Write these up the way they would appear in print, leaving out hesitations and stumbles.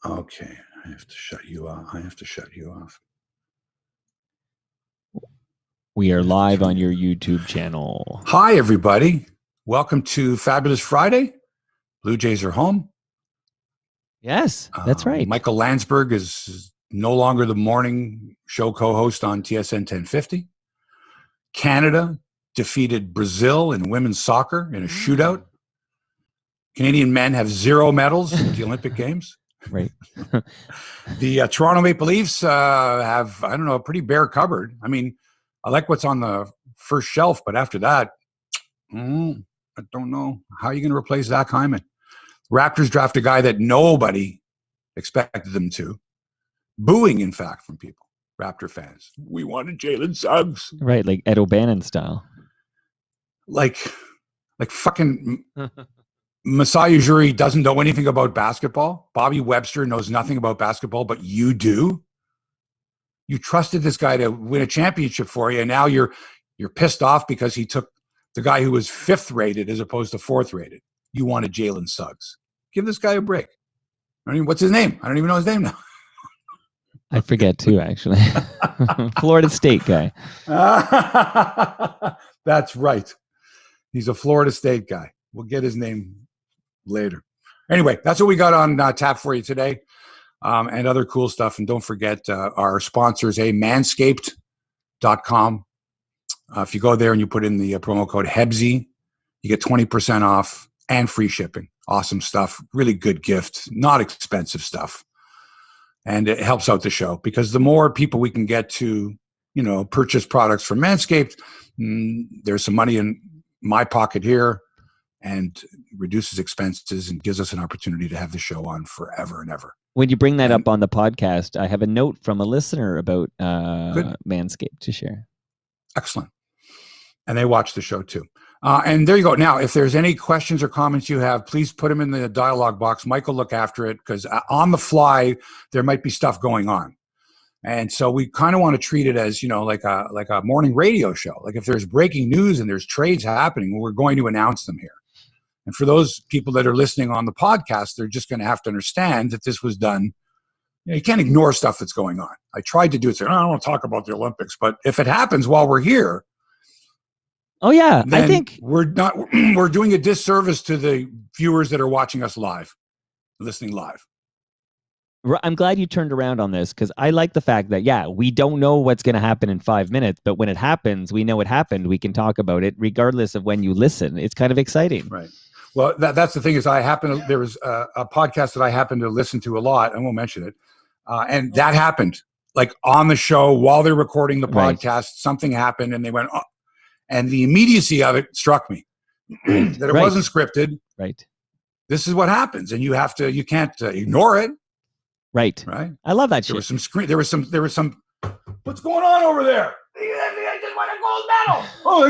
Okay, I have to shut you off. We are live on your YouTube channel. Hi, everybody. Welcome to Fabulous Friday. Blue Jays are home. Yes, that's right. Michael Landsberg is no longer the morning show co-host on TSN 1050. Canada defeated Brazil in women's soccer in a shootout. Canadian men have 0 medals at the Olympic Games. Right. The Toronto Maple Leafs have, I don't know, a pretty bare cupboard. I mean, I like what's on the first shelf, but after that, I don't know. How are you going to replace Zach Hyman? Raptors draft a guy that nobody expected them to. Booing, in fact, from people, Raptor fans. We wanted Jalen Suggs. Right, like Ed O'Bannon style. Like fucking Masai Ujiri doesn't know anything about basketball. Bobby Webster knows nothing about basketball, but you do. You trusted this guy to win a championship for you, and now you're pissed off because he took the guy who was 5th rated as opposed to 4th rated. You wanted Jalen Suggs. Give this guy a break. What's his name? I don't even know his name now. I forget too, actually. Florida State guy. That's right. He's a Florida State guy. We'll get his name later. Anyway, that's what we got on tap for you today, and other cool stuff. And don't forget our sponsors, manscaped.com. If you go there and you put in the promo code Hebsy, you get 20% off and free shipping. Awesome stuff. Really good gift. Not expensive stuff. And it helps out the show because the more people we can get to, purchase products from Manscaped, there's some money in my pocket here and reduces expenses and gives us an opportunity to have the show on forever and ever. When you bring that up on the podcast, I have a note from a listener about Manscaped to share. Excellent. And they watch the show too. And there you go. Now, if there's any questions or comments you have, please put them in the dialogue box. Mike will look after it because on the fly, there might be stuff going on. And so we kind of want to treat it as, like a morning radio show. Like if there's breaking news and there's trades happening, we're going to announce them here. And for those people that are listening on the podcast, they're just going to have to understand that this was done. You can't ignore stuff that's going on. I tried to do it. I don't want to talk about the Olympics, but if it happens while we're here, oh yeah, I think we're doing a disservice to the viewers that are watching us live, listening live. I'm glad you turned around on this because I like the fact that, we don't know what's going to happen in 5 minutes, but when it happens, we know it happened. We can talk about it regardless of when you listen. It's kind of exciting. Right. Well, that's the thing is there was a podcast that I happen to listen to a lot. I won't mention it. And that happened like on the show while they're recording the podcast, right. Something happened and they went, oh, and the immediacy of it struck me that it wasn't scripted. Right. This is what happens. And you can't ignore it. Right. Right. I love that shit. There was some, what's going on over there? I just want a gold medal. Oh, I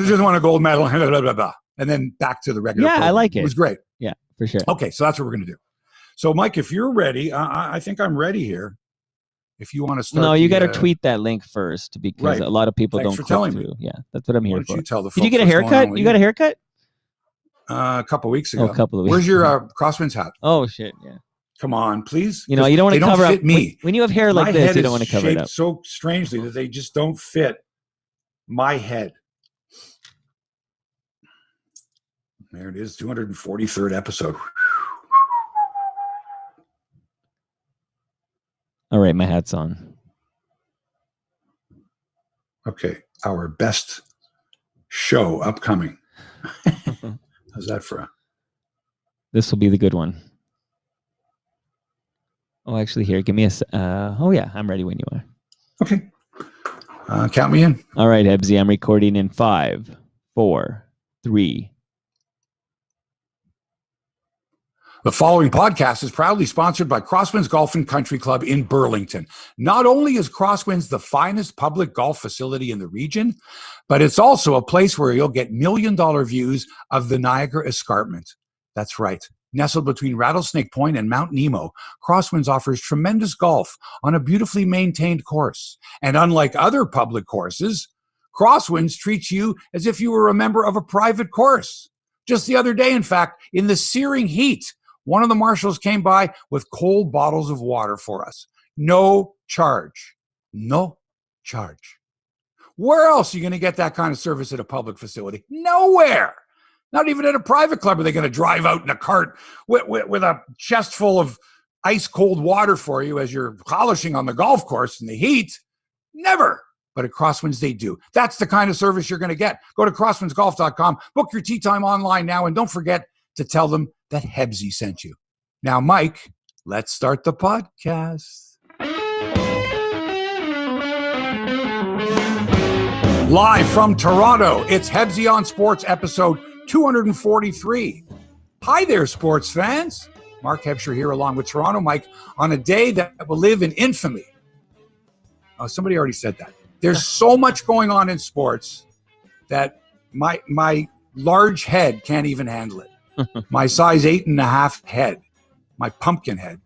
just want a gold medal. Blah, blah, blah. And then back to the regular. Yeah, program. I like it. It was great. Yeah, for sure. Okay. So that's what we're going to do. So Mike, if you're ready, I think I'm ready here. If you want to start. No, you got to tweet that link first because a lot of people don't click through. Yeah, that's what I'm here for. Did you get a haircut? You got a haircut? A couple of weeks ago. Oh, a couple of weeks. Where's your Crosswinds hat? Oh shit! Yeah. Come on, please. You don't want to cover up me. When you have hair like this, you don't want to cover it up. So strangely that they just don't fit my head. There it is, 243rd episode. All right, my hat's on. Okay, our best show upcoming. How's that for This will be the good one. Oh, actually, here, give me oh, yeah, I'm ready when you are. Okay. Count me in. All right, Hebsy, I'm recording in 5, 4, 3. The following podcast is proudly sponsored by Crosswinds Golf and Country Club in Burlington. Not only is Crosswinds the finest public golf facility in the region, but it's also a place where you'll get million-dollar views of the Niagara Escarpment. That's right. Nestled between Rattlesnake Point and Mount Nemo, Crosswinds offers tremendous golf on a beautifully maintained course. And unlike other public courses, Crosswinds treats you as if you were a member of a private course. Just the other day, in fact, in the searing heat, one of the marshals came by with cold bottles of water for us. No charge. No charge. Where else are you going to get that kind of service at a public facility? Nowhere. Not even at a private club are they going to drive out in a cart with a chest full of ice cold water for you as you're polishing on the golf course in the heat. Never. But at Crosswinds, they do. That's the kind of service you're going to get. Go to crosswindsgolf.com, book your tee time online now, and don't forget to tell them that Hebsy sent you. Now, Mike, let's start the podcast. Live from Toronto, it's Hebsy on Sports, episode 243. Hi there, sports fans. Mark Hebsher here along with Toronto Mike on a day that will live in infamy. Oh, somebody already said that. There's so much going on in sports that my large head can't even handle it. My size 8.5 head, my pumpkin head,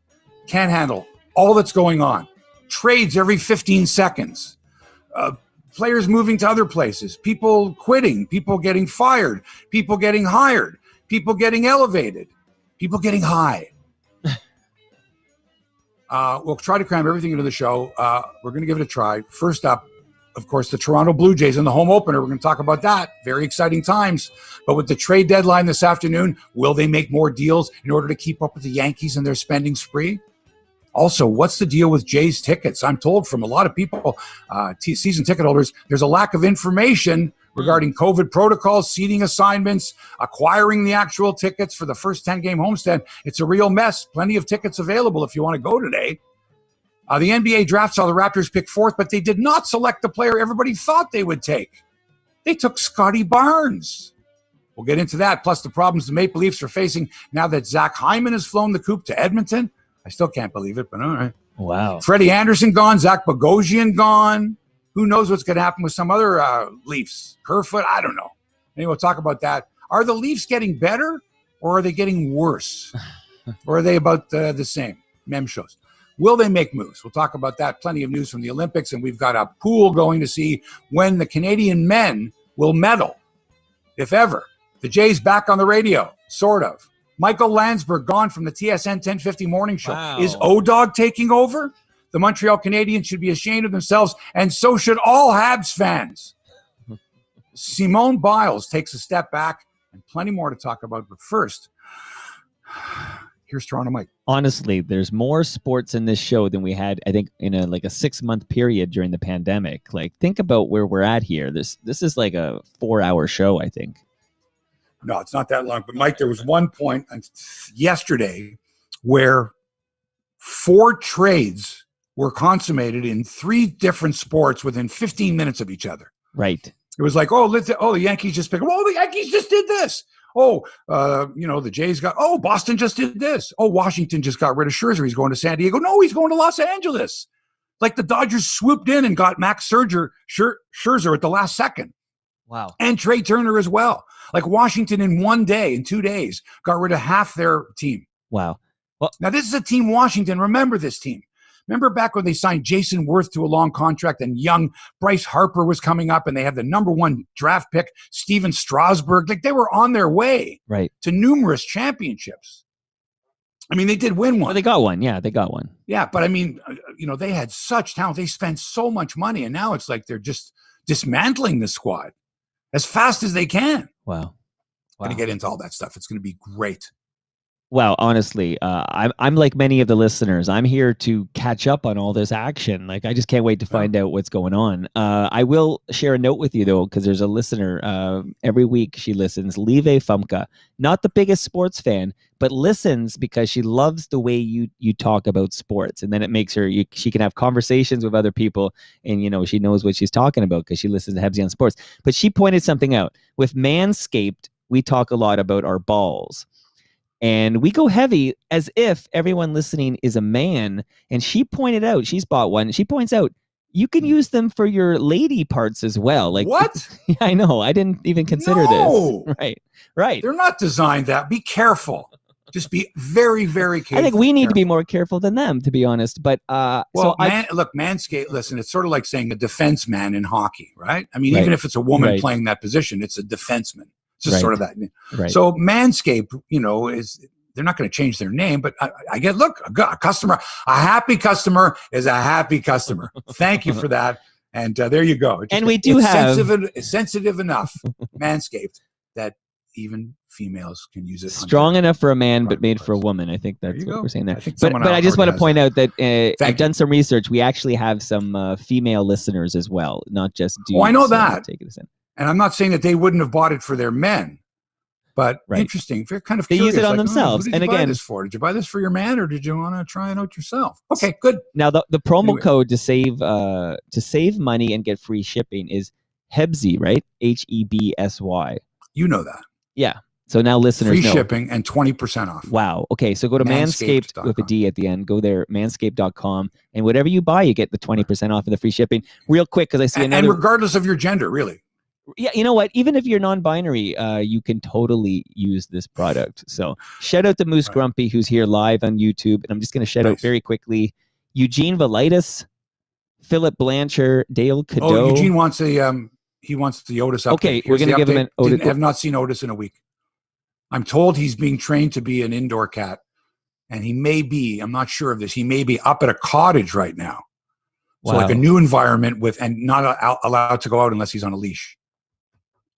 can't handle all that's going on. Trades every 15 seconds. Players moving to other places, people quitting, people getting fired, people getting hired, people getting elevated, people getting high. We'll try to cram everything into the show. We're going to give it a try. First up, of course, the Toronto BlueJays in the home opener. We're going to talk about that. Very exciting times. But with the trade deadline this afternoon, will they make more deals in order to keep up with the Yankees and their spending spree? Also, what's the deal with Jays tickets? I'm told from a lot of people, season ticket holders, there's a lack of information regarding COVID protocols, seating assignments, acquiring the actual tickets for the first 10-game homestand. It's a real mess. Plenty of tickets available if you want to go today. The NBA draft saw the Raptors pick fourth, but they did not select the player everybody thought they would take. They took Scotty Barnes. We'll get into that, plus the problems the Maple Leafs are facing now that Zach Hyman has flown the coop to Edmonton. I still can't believe it, but all right. Wow. Freddie Anderson gone, Zach Bogosian gone. Who knows what's going to happen with some other Leafs? Kerfoot, I don't know. Anyway, we'll talk about that. Are the Leafs getting better or are they getting worse? Or are they about the same? Mem shows. Will they make moves? We'll talk about that. Plenty of news from the Olympics, and we've got a pool going to see when the Canadian men will medal, if ever. The Jays back on the radio, sort of. Michael Landsberg gone from the TSN 1050 morning show. Wow. Is O-Dog taking over? The Montreal Canadiens should be ashamed of themselves, and so should all Habs fans. Simone Biles takes a step back, and plenty more to talk about. But first, here's Toronto Mike. Honestly, there's more sports in this show than we had, I think, in a 6-month period during the pandemic. Like, think about where we're at here. This is like a 4-hour show, I think. No, it's not that long. But, Mike, there was one point yesterday where 4 trades were consummated in 3 different sports within 15 minutes of each other. Right. It was like, the Yankees just picked up. Oh, the Yankees just did this. The Jays Boston just did this. Oh, Washington just got rid of Scherzer. He's going to San Diego. No, he's going to Los Angeles. Like the Dodgers swooped in and got Max Scherzer at the last second. Wow. And Trey Turner as well. Like Washington in 2 days, got rid of half their team. Wow. Well, now this is a team, Washington. Remember this team. Remember back when they signed Jason Worth to a long contract and young Bryce Harper was coming up and they had the number 1 draft pick, Steven Strasburg. Like they were on their way to numerous championships. I mean, they did win one. Well, they got one. Yeah, they got one. Yeah, but I mean, they had such talent. They spent so much money and now it's like they're just dismantling the squad as fast as they can. Wow. Going to get into all that stuff. It's going to be great. Well, honestly, I'm like many of the listeners. I'm here to catch up on all this action. Like, I just can't wait to find out what's going on. I will share a note with you, though, because there's a listener. Every week she listens. Live Fumka. Not the biggest sports fan, but listens because she loves the way you talk about sports. And then it makes her, she can have conversations with other people. And, she knows what she's talking about because she listens to Hebsy on Sports. But she pointed something out. With Manscaped, we talk a lot about our balls. And we go heavy as if everyone listening is a man. And she pointed out, she's bought one. She points out, you can use them for your lady parts as well. Like what? Yeah, I know. I didn't even consider this. Right. They're not designed that. Be careful. Just be very, very careful. I think we need to be more careful than them, to be honest. But look, Manscaped. Listen, it's sort of like saying a defense man in hockey, right? I mean, even if it's a woman playing that position, it's a defenseman. It's just sort of that. Right. So Manscaped, they're not going to change their name, but I get, look, a customer, a happy customer is a happy customer. Thank you for that. And there you go. And we do have sensitive enough, Manscaped, that even females can use it. Strong enough for a man, but made for a woman. I think that's what we're saying there. But I just want to point out that I've done some research. We actually have some female listeners as well, not just dudes. Oh, I know that. And I'm not saying that they wouldn't have bought it for their men. But interesting. They're kind of curious. They use it on themselves. Who did you buy this for? Did you buy this for your man, or did you want to try it out yourself? Okay, good. Now the promo code to save money and get free shipping is Hebsy, right? HEBSY. You know that. Yeah. So now listeners free shipping and 20% off. Wow. Okay. So go to Manscaped with a D at the end. Go there, manscaped.com, and whatever you buy, you get the 20% off of the free shipping. Real quick, because I see another. And regardless of your gender, really. Yeah, you know what? Even if you're non-binary, you can totally use this product. So shout out to Moose Grumpy, who's here live on YouTube. And I'm just going to shout out very quickly Eugene Velitis, Philip Blanchard, Dale Cadeau. Oh, Eugene wants the Otis update. Okay, we're going to give him an Otis. Have not seen Otis in a week. I'm told he's being trained to be an indoor cat. And he may be, I'm not sure of this, he may be up at a cottage right now. So like a new environment and not allowed to go out unless he's on a leash.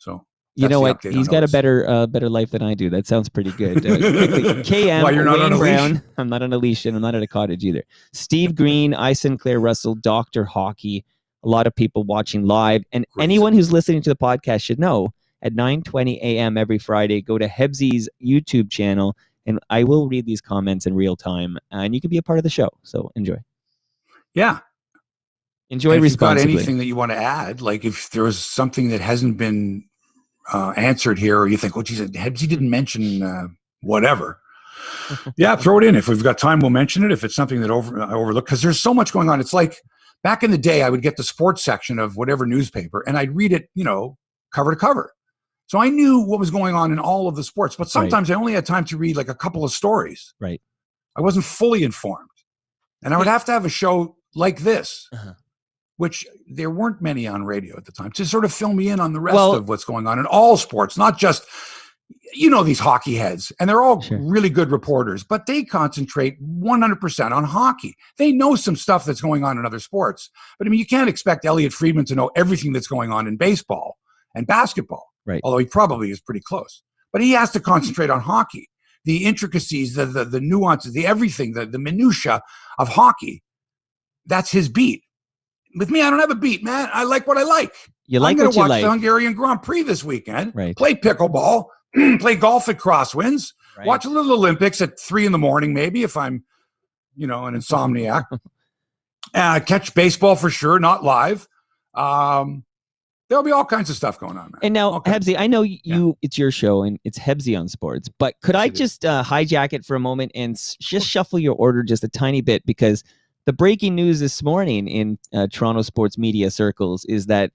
So you know what? He's got a better life than I do. That sounds pretty good. KM, Why, you're not on a Brown. leash? I'm not on a leash, and I'm not at a cottage either. Steve Green, I Sinclair Russell, Dr. Hockey. A lot of people watching live, and anyone who's listening to the podcast should know at 9:20 a.m. every Friday, go to Hebsy's YouTube channel, and I will read these comments in real time, and you can be a part of the show. So enjoy. Yeah. Enjoy responsibly. If you've got anything that you want to add, like if there was something that hasn't been answered here, or you think, oh, geez, Hebsy didn't mention whatever. Yeah, throw it in. If we've got time, we'll mention it. If it's something that I overlook, because there's so much going on. It's like back in the day, I would get the sports section of whatever newspaper, and I'd read it, cover to cover. So I knew what was going on in all of the sports, but sometimes I only had time to read like a couple of stories. Right. I wasn't fully informed. And I would have to have a show like this. Which there weren't many on radio at the time, to sort of fill me in on the rest of what's going on in all sports, not just, these hockey heads. And they're all really good reporters, but they concentrate 100% on hockey. They know some stuff that's going on in other sports. But I mean, you can't expect Elliot Friedman to know everything that's going on in baseball and basketball, right? Although he probably is pretty close. But he has to concentrate on hockey, the intricacies, the nuances, the everything, the minutia of hockey. That's his beat. With me, I don't have a beat, man. I like what I like. You like I'm what you like. I'm going to watch the Hungarian Grand Prix this weekend. Right. Play pickleball. Play golf at Crosswinds. Right. Watch a little Olympics at 3 a.m, maybe, if I'm, an insomniac. Catch baseball for sure, not live. There'll be all kinds of stuff going on, man. And now, Hebsy, I know it's your show and it's Hebsy on Sports, but could I just hijack it for a moment and just shuffle your order just a tiny bit? Because the breaking news this morning in Toronto sports media circles is that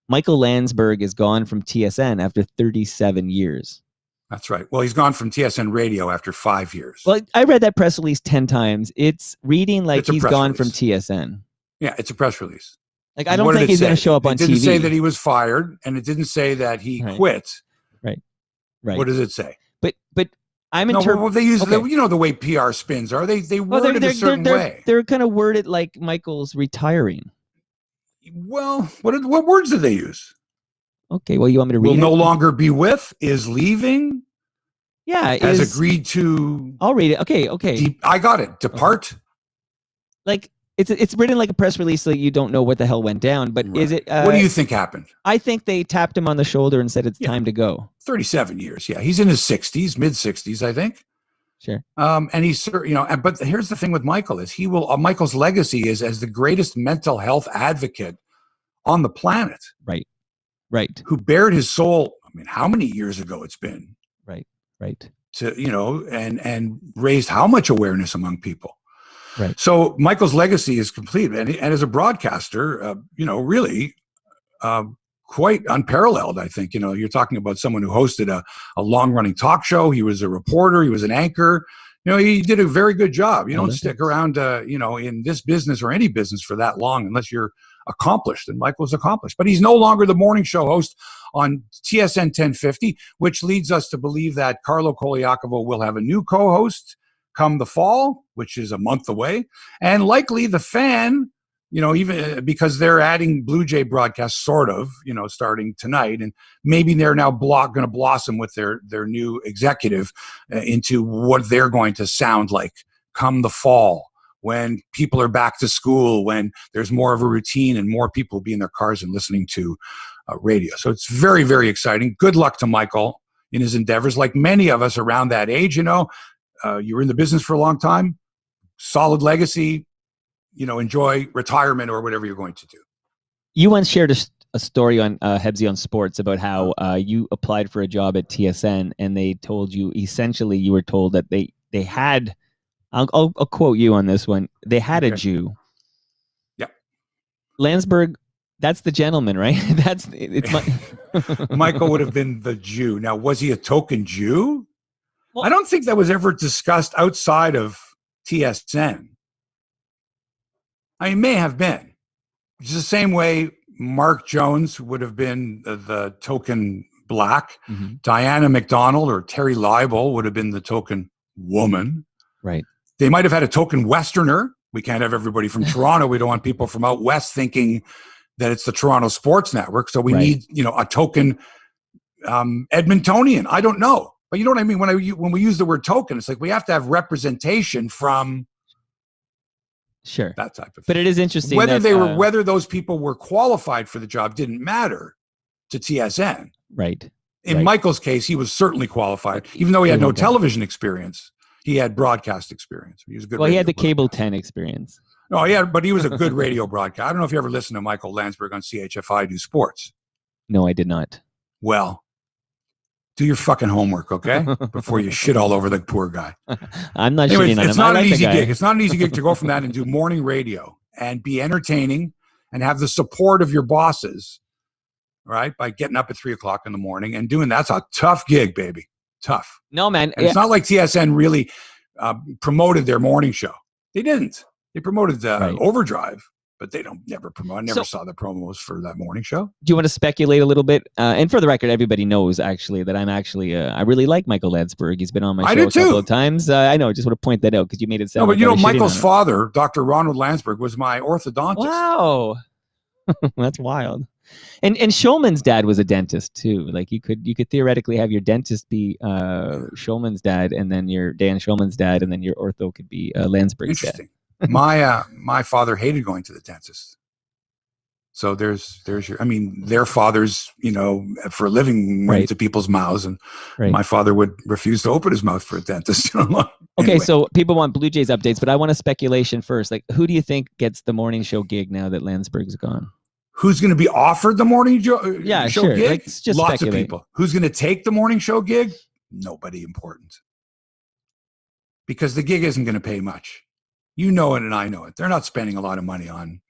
Michael Landsberg is gone from TSN after 37 years. That's right. Well, he's gone from TSN radio after 5 years. Well, I read that press release 10 times. It's reading like he's gone from TSN. Yeah, it's a press release. Like, I don't think he's going to show up on TV. It didn't say that he was fired, and it didn't say that he quit. Right. What does it say? But I'm interpreting. They use the way PR spins are. They word it a certain way. They're kind of worded like Michael's retiring. Well, what words did they use? Okay, well, you want me to read Will it? No longer be with, is leaving. Yeah, has agreed to. I'll read it. Okay. I got it. Depart. Like it's written like a press release, so you don't know what the hell went down. But is it? What do you think happened? I think they tapped him on the shoulder and said it's time to go. 37 years. Yeah, he's in his 60s, mid 60s, I think. Sure. And he's, but here's the thing with Michael is Michael's legacy is as the greatest mental health advocate on the planet. Right. Who bared his soul. I mean, how many years ago it's been? Right. To, and raised how much awareness among people. Right. So Michael's legacy is complete. And as a broadcaster, really quite unparalleled, I think. You're talking about someone who hosted a long-running talk show. He was a reporter. He was an anchor. He did a very good job. You don't stick around, in this business or any business for that long unless you're accomplished, and Michael's accomplished. But he's no longer the morning show host on TSN 1050, which leads us to believe that Carlo Koliakovo will have a new co-host come the fall, which is a month away, and likely the Fan, even because they're adding Blue Jay broadcasts, sort of, starting tonight, and maybe they're now going to blossom with their new executive into what they're going to sound like come the fall, when people are back to school, when there's more of a routine and more people will be in their cars and listening to radio. So it's very, very exciting. Good luck to Michael in his endeavors. Like many of us around that age, you were in the business for a long time, solid legacy, enjoy retirement or whatever you're going to do. You once shared a story on Hebsy on Sports about how you applied for a job at TSN and they told you, essentially, you were told that they had, I'll quote you on this one, they had a Jew. Yeah. Landsberg, that's the gentleman, right? Michael would have been the Jew. Now, was he a token Jew? Well, I don't think that was ever discussed outside of TSN. I mean, may have been. It's the same way Mark Jones would have been the token black. Mm-hmm. Diana McDonald or Terry Leibel would have been the token woman. Right. They might have had a token Westerner. We can't have everybody from Toronto. We don't want people from out west thinking that it's the Toronto Sports Network. So we need, a token Edmontonian. I don't know. But you know what I mean? When we use the word token, it's like we have to have representation from that type of thing. But it is interesting whether those people were qualified for the job didn't matter to TSN. Right. In Michael's case, he was certainly qualified, even though he had no television experience. He had broadcast experience. He was a good. Well, he had the Cable 10 experience. No, yeah, but he was a good radio broadcaster. I don't know if you ever listened to Michael Landsberg on CHFI do sports. No, I did not. Well, do your fucking homework, okay? Before you shit all over the poor guy. I'm not shitting on him. It's not an easy gig. It's not an easy gig to go from that and do morning radio and be entertaining and have the support of your bosses, right? By getting up at 3:00 in the morning and doing that's a tough gig, baby. Tough. No, man. And it's not like TSN really promoted their morning show. They didn't. They promoted Overdrive. But they don't never promote. I never saw the promos for that morning show. Do you want to speculate a little bit? And for the record, everybody knows actually that I'm actually I really like Michael Landsberg. He's been on my show a couple of times. I know. I just want to point that out because you made it sound. No, but Michael's father, Dr. Ronald Landsberg, was my orthodontist. Wow, that's wild. And Shulman's dad was a dentist too. Like you could theoretically have your dentist be Shulman's dad, and then your Dan Shulman's dad, and then your ortho could be Landsberg's dad. My father hated going to the dentist. So there's their fathers, for a living went into people's mouths, and my father would refuse to open his mouth for a dentist. Anyway. Okay, so people want Blue Jays updates, but I want a speculation first. Like, who do you think gets the morning show gig now that Landsberg's gone? Who's going to be offered the morning show gig? Like, just lots of people. Who's going to take the morning show gig? Nobody important. Because the gig isn't going to pay much. You know it, and I know it. They're not spending a lot of money on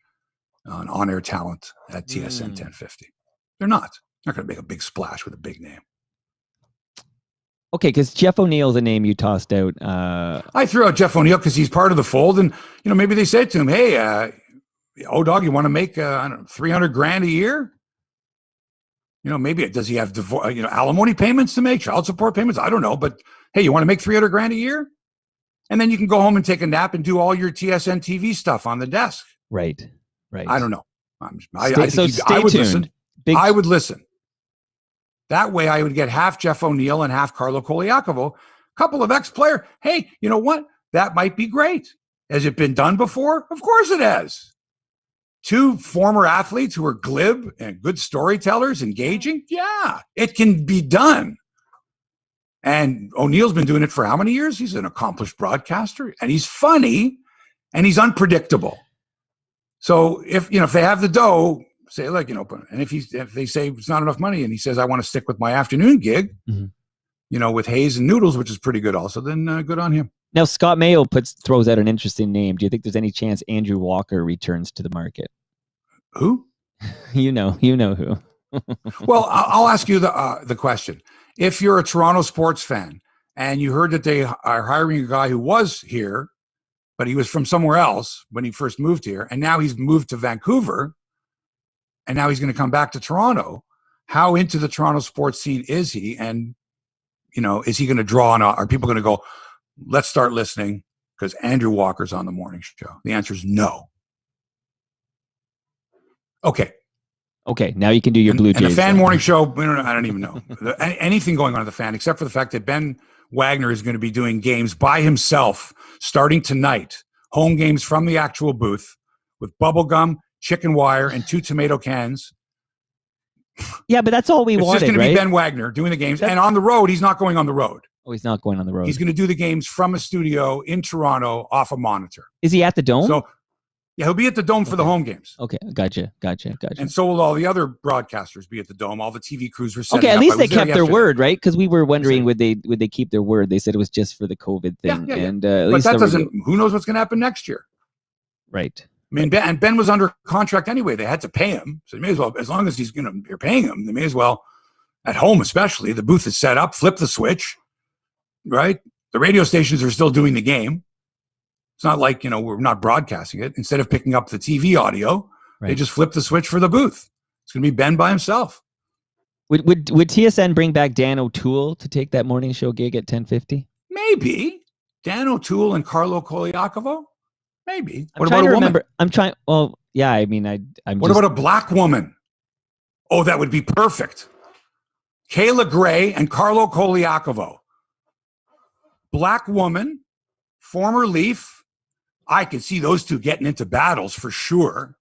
on-air talent at TSN 1050. They're not. They're not going to make a big splash with a big name. Okay, because Jeff O'Neill's a name you tossed out. I threw out Jeff O'Neill because he's part of the fold, and maybe they said to him, "Hey, O-Dog, you want to make $300,000 a year? Maybe does he have alimony payments to make, child support payments? I don't know, but hey, you want to make $300,000 a year?" And then you can go home and take a nap and do all your TSN TV stuff on the desk. Right. I don't know. I tuned. would listen. I would listen. That way I would get half Jeff O'Neill and half Carlo Koliakovo, a couple of ex-player. Hey, you know what? That might be great. Has it been done before? Of course it has. Two former athletes who are glib and good storytellers, engaging. Yeah, it can be done. And O'Neill's been doing it for how many years? He's an accomplished broadcaster, and he's funny, and he's unpredictable. So if they have the dough, say and if they say it's not enough money, and he says I want to stick with my afternoon gig, with Hayes and Noodles, which is pretty good also, then good on him. Now Scott Mayo throws out an interesting name. Do you think there's any chance Andrew Walker returns to the market? Who? You know who. Well, I'll ask you the question. If you're a Toronto sports fan and you heard that they are hiring a guy who was here, but he was from somewhere else when he first moved here, and now he's moved to Vancouver, and now he's going to come back to Toronto. How into the Toronto sports scene is he? And, is he going to draw on, are people going to go, let's start listening because Andrew Walker's on the morning show? The answer is no. Okay. Now you can do your Blue Jays. And the Fan Morning Show, I don't even know. Anything going on at the Fan, except for the fact that Ben Wagner is going to be doing games by himself starting tonight. Home games from the actual booth with bubble gum, chicken wire, and 2 tomato cans. Yeah, but that's all we wanted, It's just going right? to be Ben Wagner doing the games. And on the road, he's not going on the road. Oh, he's not going on the road. He's going to do the games from a studio in Toronto off a monitor. Is he at the Dome? So, yeah, he'll be at the Dome for the home games. Okay, gotcha. And so will all the other broadcasters be at the Dome. All the TV crews were setting up. Okay, at least they kept their yesterday. word, right? Because we were wondering would they keep their word. They said it was just for the COVID thing. Yeah. And but that doesn't. Who knows what's going to happen next year? Right. I mean, Ben was under contract anyway. They had to pay him, so they may as well. As long as you're paying him, they may as well. At home, especially, the booth is set up. Flip the switch, right? The radio stations are still doing the game. It's not like, we're not broadcasting it. Instead of picking up the TV audio, They just flip the switch for the booth. It's going to be Ben by himself. Would TSN bring back Dan O'Toole to take that morning show gig at 10:50? Maybe. Dan O'Toole and Carlo Koliakovo? Maybe. What about a woman? I'm trying. Well, yeah, I mean, I'm What about a black woman? Oh, that would be perfect. Kayla Grey and Carlo Koliakovo. Black woman, former Leaf. I could see those two getting into battles for sure.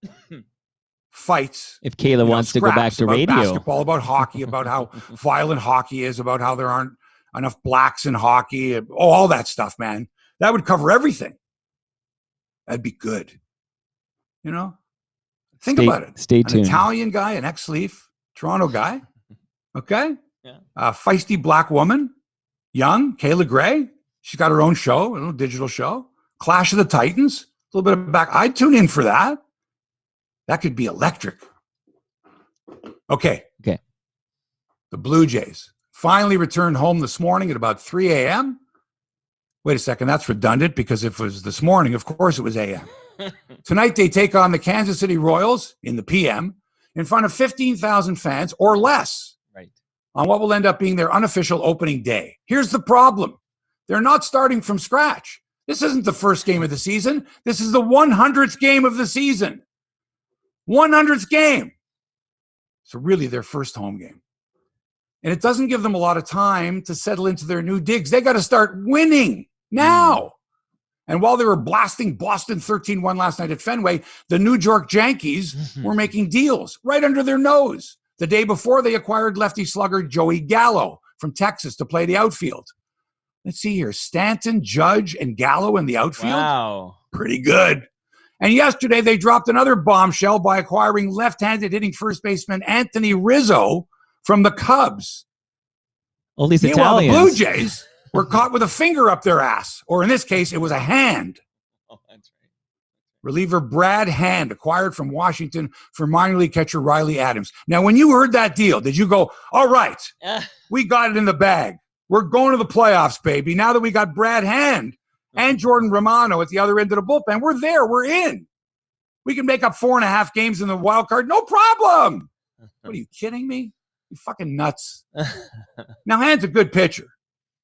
Fights. If Kayla wants to go back to about radio. Basketball, about hockey, about how violent hockey is, about how there aren't enough blacks in hockey. All that stuff, man. That would cover everything. That'd be good. Think about it. Stay tuned. An Italian guy, an ex-Leaf, Toronto guy. Okay? Yeah. Feisty black woman, young, Kayla Grey. She's got her own show, a little digital show. Clash of the Titans, a little bit of back. I'd tune in for that. That could be electric. Okay. The Blue Jays finally returned home this morning at about 3 a.m. Wait a second, that's redundant because if it was this morning, of course it was a.m. Tonight they take on the Kansas City Royals in the p.m. in front of 15,000 fans or less. Right. On what will end up being their unofficial opening day. Here's the problem. They're not starting from scratch. This isn't the first game of the season. This is the 100th game of the season. 100th game. So really their first home game. And it doesn't give them a lot of time to settle into their new digs. They got to start winning now. And while they were blasting Boston 13-1 last night at Fenway, the New York Yankees were making deals right under their nose. The day before, they acquired lefty slugger Joey Gallo from Texas to play the outfield. Let's see here. Stanton, Judge, and Gallo in the outfield. Wow. Pretty good. And yesterday, they dropped another bombshell by acquiring left-handed hitting first baseman Anthony Rizzo from the Cubs. All these Meanwhile, Italians. the Blue Jays were caught with a finger up their ass. Or in this case, it was a hand. Oh, that's right. Reliever Brad Hand, acquired from Washington for minor league catcher Riley Adams. Now, when you heard that deal, did you go, all right, we got it in the bag. We're going to the playoffs, baby. Now that we got Brad Hand and Jordan Romano at the other end of the bullpen, we're there. We're in. We can make up 4.5 games in the wild card. No problem. What are you kidding me? You fucking nuts. Now, Hand's a good pitcher.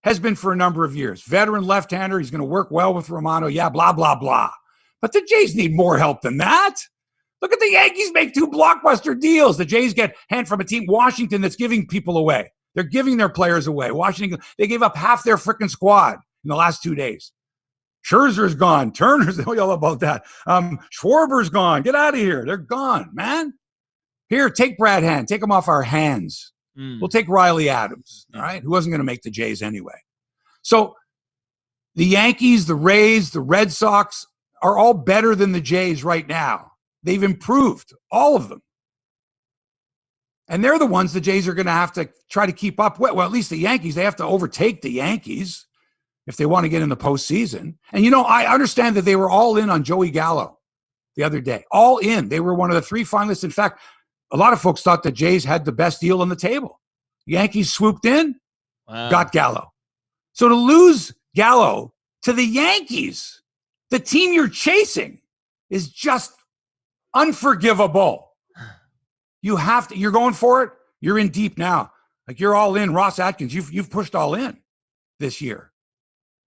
Has been for a number of years. Veteran left-hander. He's going to work well with Romano. Yeah, blah, blah, blah. But the Jays need more help than that. Look at the Yankees make 2 blockbuster deals. The Jays get Hand from a team, Washington, that's giving people away. They're giving their players away. Washington, they gave up half their freaking squad in the last 2 days. Scherzer's gone. Turner's, they all about that. Schwarber's gone. Get out of here. They're gone, man. Here, take Brad Hand. Take him off our hands. We'll take Riley Adams, all right, who wasn't going to make the Jays anyway. So the Yankees, the Rays, the Red Sox are all better than the Jays right now. They've improved, all of them. And they're the ones the Jays are going to have to try to keep up with. Well, at least the Yankees, they have to overtake the Yankees if they want to get in the postseason. And, I understand that they were all in on Joey Gallo the other day. All in. They were one of the 3 finalists. In fact, a lot of folks thought the Jays had the best deal on the table. Yankees swooped in, got Gallo. So to lose Gallo to the Yankees, the team you're chasing, is just unforgivable. You have to. You're going for it. You're in deep now. Like you're all in. Ross Atkins, you've pushed all in this year.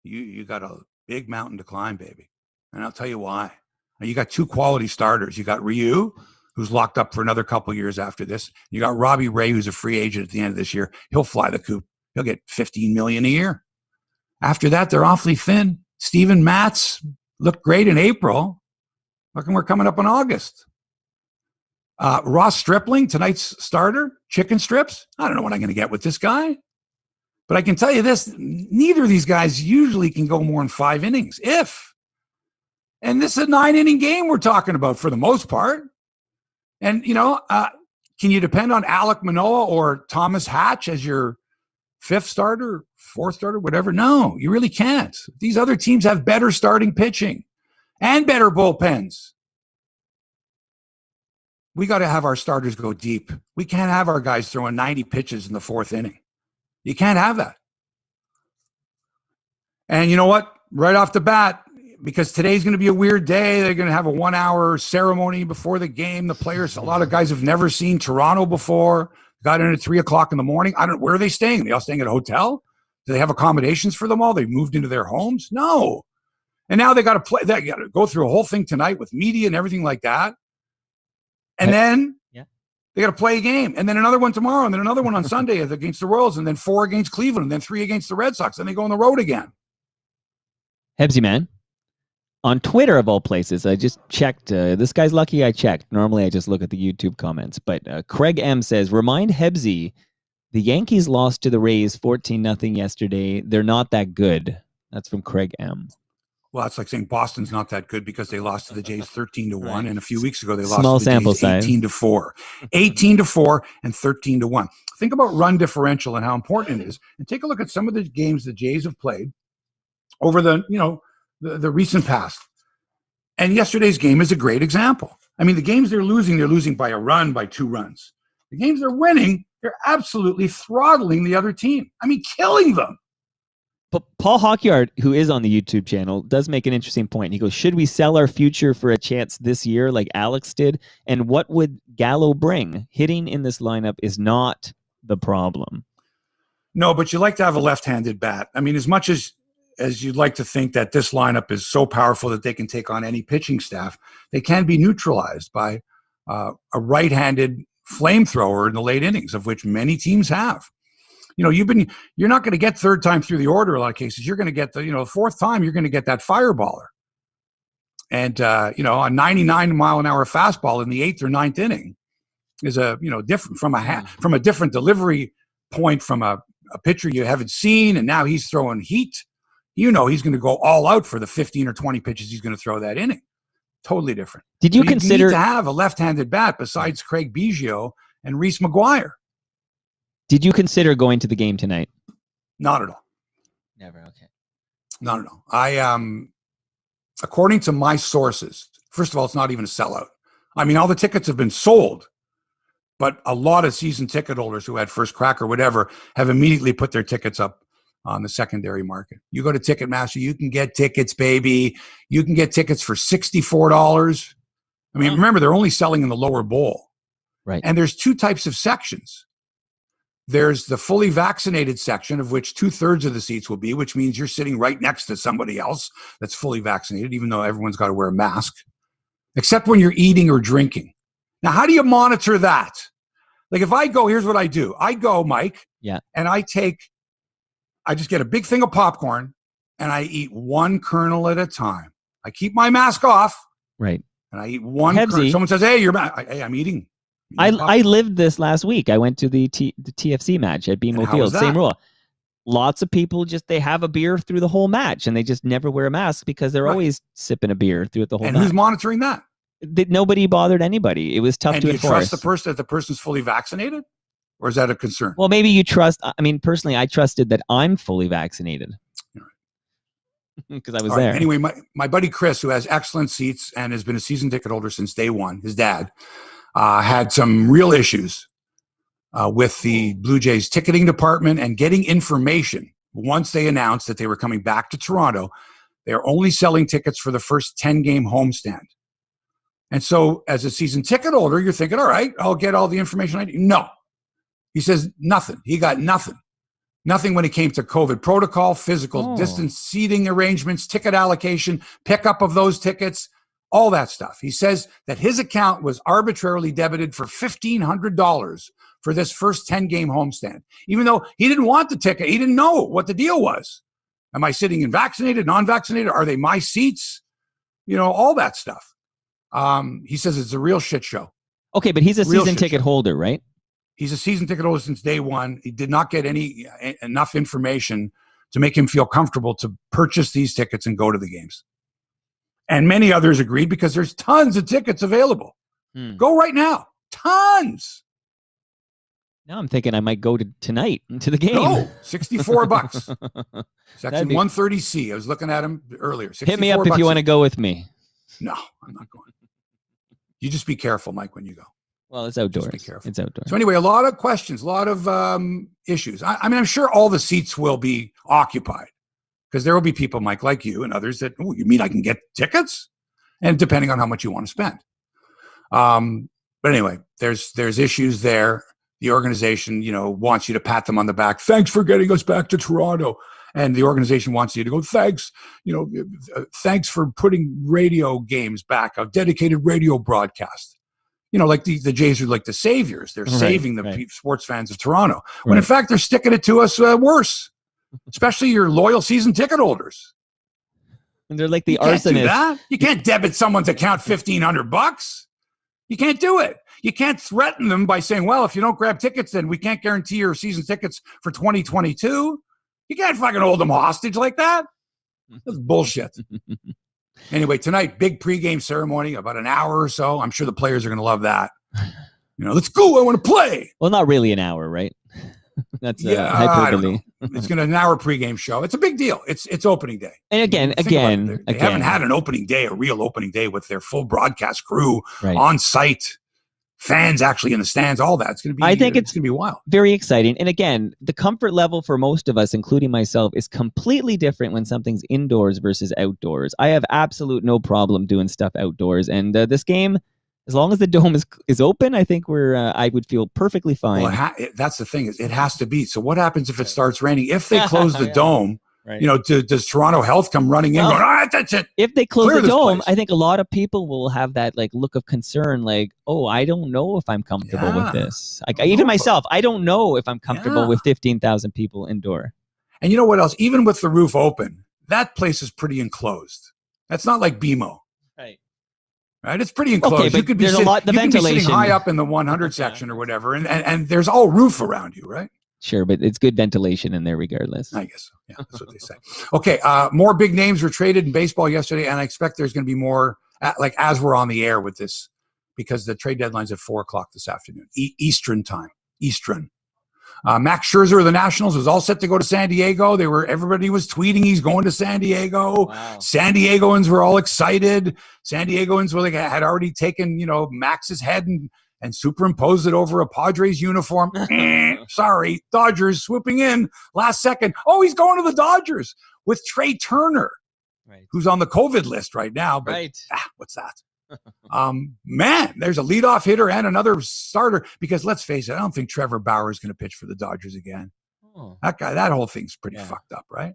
You got a big mountain to climb, baby. And I'll tell you why. You got 2 quality starters. You got Ryu, who's locked up for another couple of years after this. You got Robbie Ray, who's a free agent at the end of this year. He'll fly the coop. He'll get $15 million a year. After that, they're awfully thin. Steven Matz looked great in April. Look, we're coming up in August. Ross Stripling, tonight's starter, chicken strips. I don't know what I'm going to get with this guy. But I can tell you this, neither of these guys usually can go more than 5 innings, if. And this is a 9-inning game we're talking about for the most part. And, can you depend on Alek Manoah or Thomas Hatch as your 5th starter, 4th starter, whatever? No, you really can't. These other teams have better starting pitching and better bullpens. We got to have our starters go deep. We can't have our guys throwing 90 pitches in the 4th inning. You can't have that. And you know what? Right off the bat, because today's going to be a weird day, they're going to have a 1-hour ceremony before the game. The players, a lot of guys have never seen Toronto before, got in at 3:00 in the morning. Where are they staying? Are they all staying at a hotel? Do they have accommodations for them all? They moved into their homes? No. And now they got to play. They got to go through a whole thing tonight with media and everything like that. And then they got to play a game, and then another one tomorrow, and then another one on Sunday against the Royals, and then 4 against Cleveland, and then 3 against the Red Sox. Then they go on the road again. Hebsy, man. On Twitter, of all places, I just checked. This guy's lucky I checked. Normally, I just look at the YouTube comments. But Craig M. says, remind Hebsy, the Yankees lost to the Rays 14-0 yesterday. They're not that good. That's from Craig M. Well, it's like saying Boston's not that good because they lost to the Jays 13-1, right. And a few weeks ago they Small lost to the sample Jays size. 18-4, 18-4, and 13-1. Think about run differential and how important it is, and take a look at some of the games the Jays have played over the recent past. And yesterday's game is a great example. I mean, the games they're losing by a run, by 2 runs. The games they're winning, they're absolutely throttling the other team. I mean, killing them. But Paul Hawkyard, who is on the YouTube channel, does make an interesting point. He goes, should we sell our future for a chance this year like Alex did? And what would Gallo bring? Hitting in this lineup is not the problem. No, but you like to have a left-handed bat. I mean, as much as you'd like to think that this lineup is so powerful that they can take on any pitching staff, they can be neutralized by a right-handed flamethrower in the late innings, of which many teams have. You're not going to get 3rd time through the order. In a lot of cases, you're going to get the 4th time, you're going to get that fireballer. And, a 99-mile-an-hour fastball in the 8th or 9th inning is different from a different delivery point from a pitcher you haven't seen. And now he's throwing heat. He's going to go all out for the 15 or 20 pitches he's going to throw that inning. Totally different. Did you consider need to have a left-handed bat besides Craig Biggio and Reese McGuire? Did you consider going to the game tonight? Not at all. Never. Okay. Not at all. I according to my sources, first of all, it's not even a sellout. I mean, all the tickets have been sold, but a lot of season ticket holders who had first crack or whatever have immediately put their tickets up on the secondary market. You go to Ticketmaster, you can get tickets, baby. You can get tickets for $64. I mean, remember, they're only selling in the lower bowl. Right. And there's 2 types of sections. There's the fully vaccinated section, of which 2/3 of the seats will be, which means you're sitting right next to somebody else that's fully vaccinated, even though everyone's got to wear a mask, except when you're eating or drinking. Now, how do you monitor that? Like if I go, here's what I do. I go, Mike, and I just get a big thing of popcorn and I eat 1 kernel at a time. I keep my mask off. Right. And I eat 1 kernel. Someone says, hey, I'm eating. I lived this last week. I went to the TFC match at BMO Field. Same rule. Lots of people they have a beer through the whole match, and they just never wear a mask because they're always sipping a beer through the whole match. And who's monitoring that? Nobody bothered anybody. It was tough to enforce. And do you trust the person's fully vaccinated? Or is that a concern? Well, maybe you trust. I mean, personally, I trusted that I'm fully vaccinated. Because I was there. Anyway, my buddy Chris, who has excellent seats and has been a season ticket holder since day one, his dad, had some real issues with the Blue Jays ticketing department and getting information. Once they announced that they were coming back to Toronto, they are only selling tickets for the first 10-game homestand. And so as a season ticket holder, you're thinking, all right, I'll get all the information I need. No. He says nothing. He got nothing. Nothing when it came to COVID protocol, physical distance, seating arrangements, ticket allocation, pickup of those tickets, all that stuff. He says that his account was arbitrarily debited for $1,500 for this first 10-game homestand, even though he didn't want the ticket. He didn't know what the deal was. Am I sitting in vaccinated, non-vaccinated? Are they my seats? All that stuff. He says it's a real shit show. Okay, but he's a season ticket holder, right? He's a season ticket holder since day one. He did not get enough information to make him feel comfortable to purchase these tickets and go to the games. And many others agreed because there's tons of tickets available. Go right now. Tons. Now I'm thinking I might go tonight to the game. No, $64. Section 130C. I was looking at him earlier. Hit me up if you want to go with me. No, I'm not going. You just be careful, Mike, when you go. Well, it's outdoors. Just be careful. It's outdoors. So anyway, a lot of questions, a lot of issues. I mean, I'm sure all the seats will be occupied because there will be people, Mike, like you and others that, you mean I can get tickets? And depending on how much you want to spend. But anyway, there's issues there. The organization, wants you to pat them on the back. Thanks for getting us back to Toronto. And the organization wants you to go, thanks, thanks for putting radio games back, a dedicated radio broadcast. Like the Jays are like the saviors. They're saving the sports fans of Toronto. When in fact, they're sticking it to us worse, especially your loyal season ticket holders. And they're like the arsonists. You can't debit someone's account $1,500. You can't do it. You can't threaten them by saying, well, if you don't grab tickets, then we can't guarantee your season tickets for 2022. You can't fucking hold them hostage like that. That's bullshit. Anyway, tonight, big pregame ceremony, about an hour or so. I'm sure the players are going to love that. Let's go. I want to play. Well, not really an hour, right? That's hyperbole. It's going to an hour pregame show. It's a big deal. It's opening day. And again, they haven't had an opening day, a real opening day with their full broadcast crew on site. Fans actually in the stands, all that. It's going to be. I think it's going to be wild. Very exciting. And again, the comfort level for most of us, including myself, is completely different when something's indoors versus outdoors. I have absolute no problem doing stuff outdoors. And this game, as long as the dome is open, I think I would feel perfectly fine. Well, that's the thing, is it has to be. So what happens if it starts raining? If they close the dome, does Toronto Health come running in going, that's it? If they close the dome, I think a lot of people will have that look of concern, like, oh, I don't know if I'm comfortable with this. Even myself, I don't know if I'm comfortable with 15,000 people indoor. And you know what else? Even with the roof open, that place is pretty enclosed. That's not like BMO. Right? It's pretty enclosed. Okay, but you could be there's a lot. The ventilation, be sitting high up in the 100 section or whatever, and there's all roof around you, right? Sure, but it's good ventilation in there regardless. I guess so. Yeah, that's what they say. Okay, more big names were traded in baseball yesterday, and I expect there's going to be more, as we're on the air with this, because the trade deadline's at 4:00 this afternoon, Eastern time. Max Scherzer of the Nationals was all set to go to San Diego. Everybody was tweeting he's going to San Diego. Wow. San Diegoans were all excited. San Diegoans had already taken, Max's head and superimposed it over a Padres uniform. Sorry, Dodgers swooping in last second. Oh, he's going to the Dodgers with Trey Turner, who's on the COVID list right now. But what's that? Man, there's a leadoff hitter and another starter, because let's face it, I don't think Trevor Bauer is going to pitch for the Dodgers again. That whole thing's pretty fucked up, right?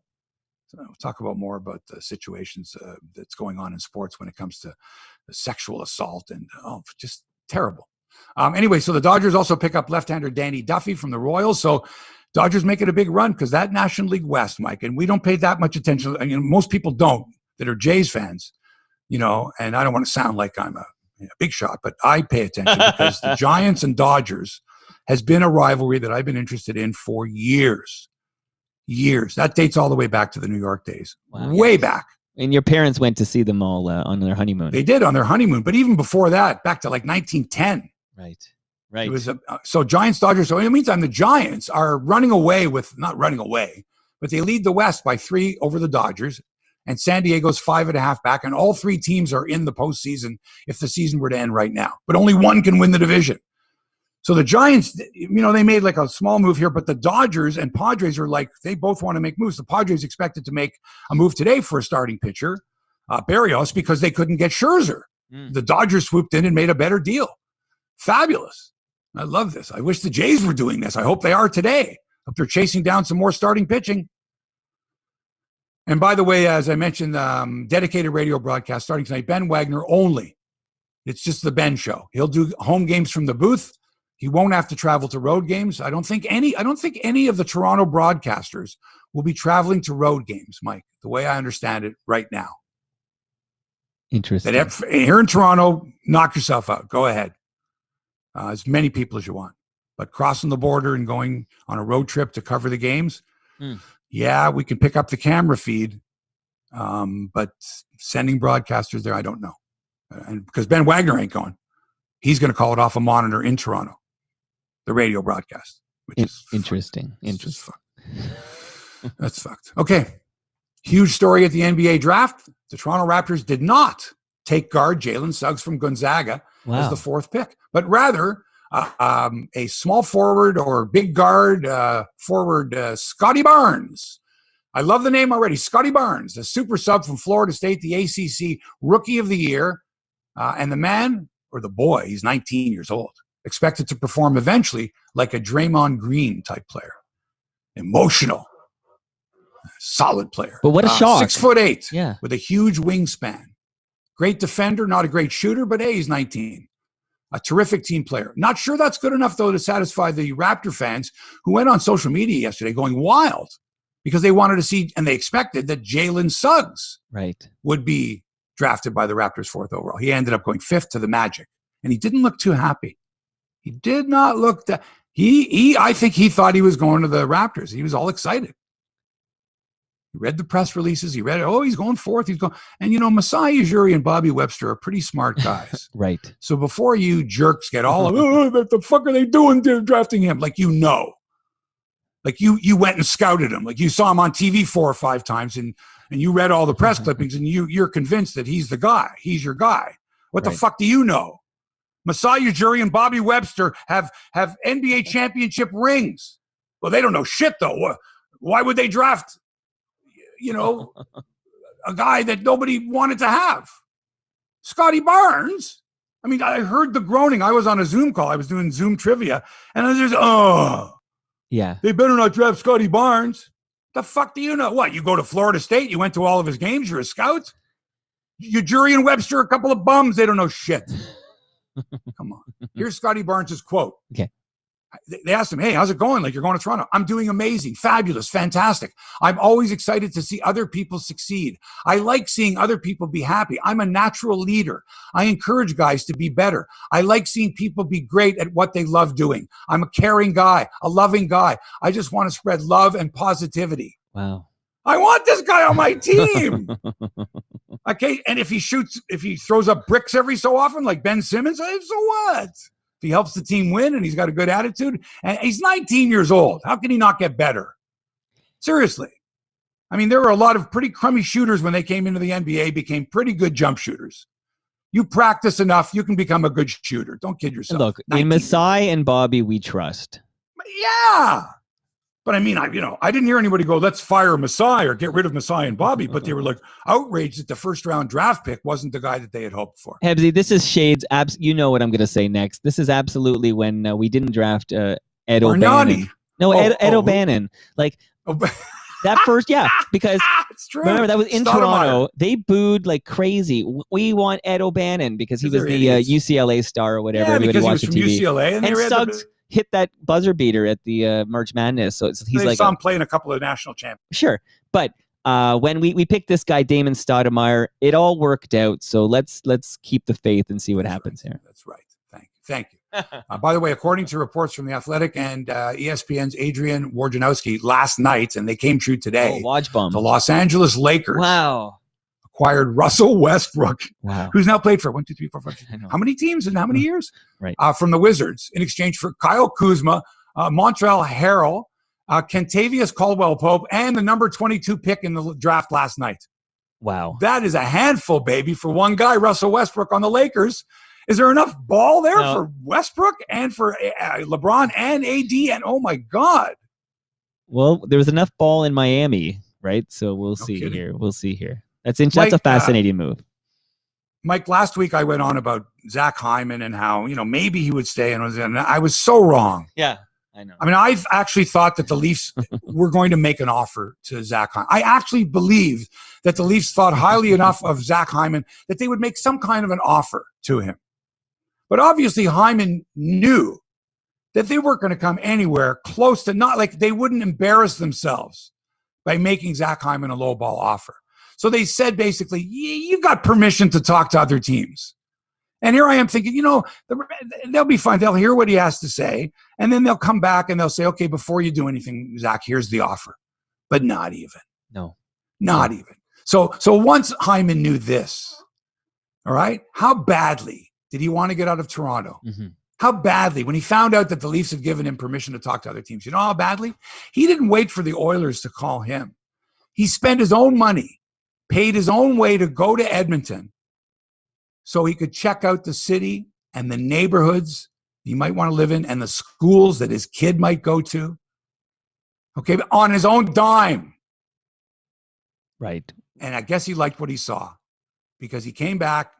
So we'll talk more about the situations that's going on in sports when it comes to the sexual assault and just terrible. Anyway, so the Dodgers also pick up left-hander Danny Duffy from the Royals. So Dodgers making a big run because that National League West, Mike, and we don't pay that much attention. I mean, most people don't that are Jays fans. And I don't want to sound like I'm a big shot, but I pay attention because the Giants and Dodgers has been a rivalry that I've been interested in for years. That dates all the way back to the New York days. Wow, way back. And your parents went to see them all on their honeymoon. They did on their honeymoon, but even before that, back to 1910. Right. It was so Giants, Dodgers. So in the meantime, the Giants are running away not running away, but they lead the West by 3 over the Dodgers. And San Diego's 5.5 back, and all 3 teams are in the postseason if the season were to end right now. But only one can win the division. So the Giants, they made a small move here, but the Dodgers and Padres are they both want to make moves. The Padres expected to make a move today for a starting pitcher, Barrios, because they couldn't get Scherzer. The Dodgers swooped in and made a better deal. Fabulous. I love this. I wish the Jays were doing this. I hope they are today. Hope they're chasing down some more starting pitching. And by the way, as I mentioned, dedicated radio broadcast starting tonight, Ben Wagner only. It's just the Ben show. He'll do home games from the booth. He won't have to travel to road games. I don't think any of the Toronto broadcasters will be traveling to road games, Mike, the way I understand it right now. Interesting. But here in Toronto, knock yourself out. Go ahead. As many people as you want. But crossing the border and going on a road trip to cover the games, yeah, we can pick up the camera feed. But sending broadcasters there, I don't know. And because Ben Wagner ain't going. He's going to call it off a monitor in Toronto, the radio broadcast. Which is interesting. That's fucked. Okay. Huge story at the NBA draft. The Toronto Raptors did not take guard Jalen Suggs from Gonzaga as the fourth pick, but rather a small forward or big guard forward, Scotty Barnes. I love the name already. Scotty Barnes, a super sub from Florida State, the ACC Rookie of the Year. And the man, or the boy, he's 19 years old, expected to perform eventually like a Draymond Green type player. Emotional. Solid player. But what a shock. 6'8", yeah, with a huge wingspan. Great defender, not a great shooter, but hey, he's 19. A terrific team player. Not sure that's good enough, though, to satisfy the Raptor fans who went on social media yesterday going wild because they wanted to see, and they expected that Jalen Suggs would be drafted by the Raptors fourth overall. He ended up going fifth to the Magic, and he didn't look too happy. He did not look that. I think he thought he was going to the Raptors. He was all excited. He read the press releases. He read, he's going fourth. He's going. And, Masai Ujiri and Bobby Webster are pretty smart guys. Right. So before you jerks get all of, what the fuck are they doing to drafting him? Like, like you went and scouted him. Like you saw him on TV 4 or 5 times and you read all the press clippings and you're convinced that he's the guy. He's your guy. What the fuck do you know? Masai Ujiri and Bobby Webster have NBA championship rings. Well, they don't know shit, though. Why would they draft, a guy that nobody wanted to have? Scotty Barnes. I mean, I heard the groaning. I was on a Zoom call. I was doing Zoom trivia. And I was just, yeah, they better not draft Scotty Barnes. The fuck do you know? What, you go to Florida State? You went to all of his games? You're a scout? Ujiri and Webster, a couple of bums. They don't know shit. Come on. Here's Scotty Barnes' quote. Okay. They asked him, hey, how's it going? Like, you're going to Toronto. I'm doing amazing, fabulous, fantastic. I'm always excited to see other people succeed. I like seeing other people be happy. I'm a natural leader. I encourage guys to be better. I like seeing people be great at what they love doing. I'm a caring guy, a loving guy. I just want to spread love and positivity. Wow. I want this guy on my team. Okay. And if he throws up bricks every so often, like Ben Simmons, so what? If he helps the team win and he's got a good attitude, and he's 19 years old, how can he not get better? Seriously. I mean, there were a lot of pretty crummy shooters when they came into the NBA, became pretty good jump shooters. You practice enough, you can become a good shooter. Don't kid yourself. Look, in Masai and Bobby, we trust. Yeah. But I mean, I didn't hear anybody go, let's fire Masai or get rid of Masai and Bobby, but they were like outraged that the first round draft pick wasn't the guy that they had hoped for. Hebsy, this is shades. You know what I'm going to say next. This is absolutely when we didn't draft Ed O'Bannon. No, Ed O'Bannon. Like that first, yeah, because it's true. Remember that was in Toronto. They booed like crazy. We want Ed O'Bannon because he was the UCLA star or whatever. Yeah, because he was from UCLA. And Suggs hit that buzzer beater at the March Madness. So he's like saw him play in a couple of national championships. Sure. But when we picked this guy, Damon Stoudemire, it all worked out. So let's keep the faith and see what happens here. That's right. Thank you. By the way, according to reports from The Athletic and ESPN's Adrian Wojnarowski last night, and they came true today, the Los Angeles Lakers acquired Russell Westbrook, who's now played for 1, 2, 3, 4, 5, 6, how many teams in how many years? Right. From the Wizards in exchange for Kyle Kuzma, Montrezl Harrell, Kentavious Caldwell-Pope, and the number 22 pick in the draft last night. Wow. That is a handful, baby, for one guy, Russell Westbrook on the Lakers. Is there enough ball there for Westbrook and for LeBron and AD? And oh my God. Well, there was enough ball in Miami, right? So we'll see here. That's a fascinating move. Mike, last week I went on about Zach Hyman and how, maybe he would stay. And I was so wrong. Yeah, I know. I mean, I've actually thought that the Leafs were going to make an offer to Zach Hyman. I actually believe that the Leafs thought highly enough of Zach Hyman that they would make some kind of an offer to him. But obviously Hyman knew that they weren't going to come anywhere close to, not like they wouldn't embarrass themselves by making Zach Hyman a lowball offer. So they said basically, you got permission to talk to other teams. And here I am thinking, they'll be fine. They'll hear what he has to say. And then they'll come back and they'll say, okay, before you do anything, Zach, here's the offer. But not even. No. Not even. So once Hyman knew this, all right, how badly did he want to get out of Toronto? Mm-hmm. How badly, when he found out that the Leafs had given him permission to talk to other teams, you know how badly? He didn't wait for the Oilers to call him. He spent his own money, paid his own way to go to Edmonton so he could check out the city and the neighborhoods he might want to live in and the schools that his kid might go to. Okay, but on his own dime. Right. And I guess he liked what he saw because he came back.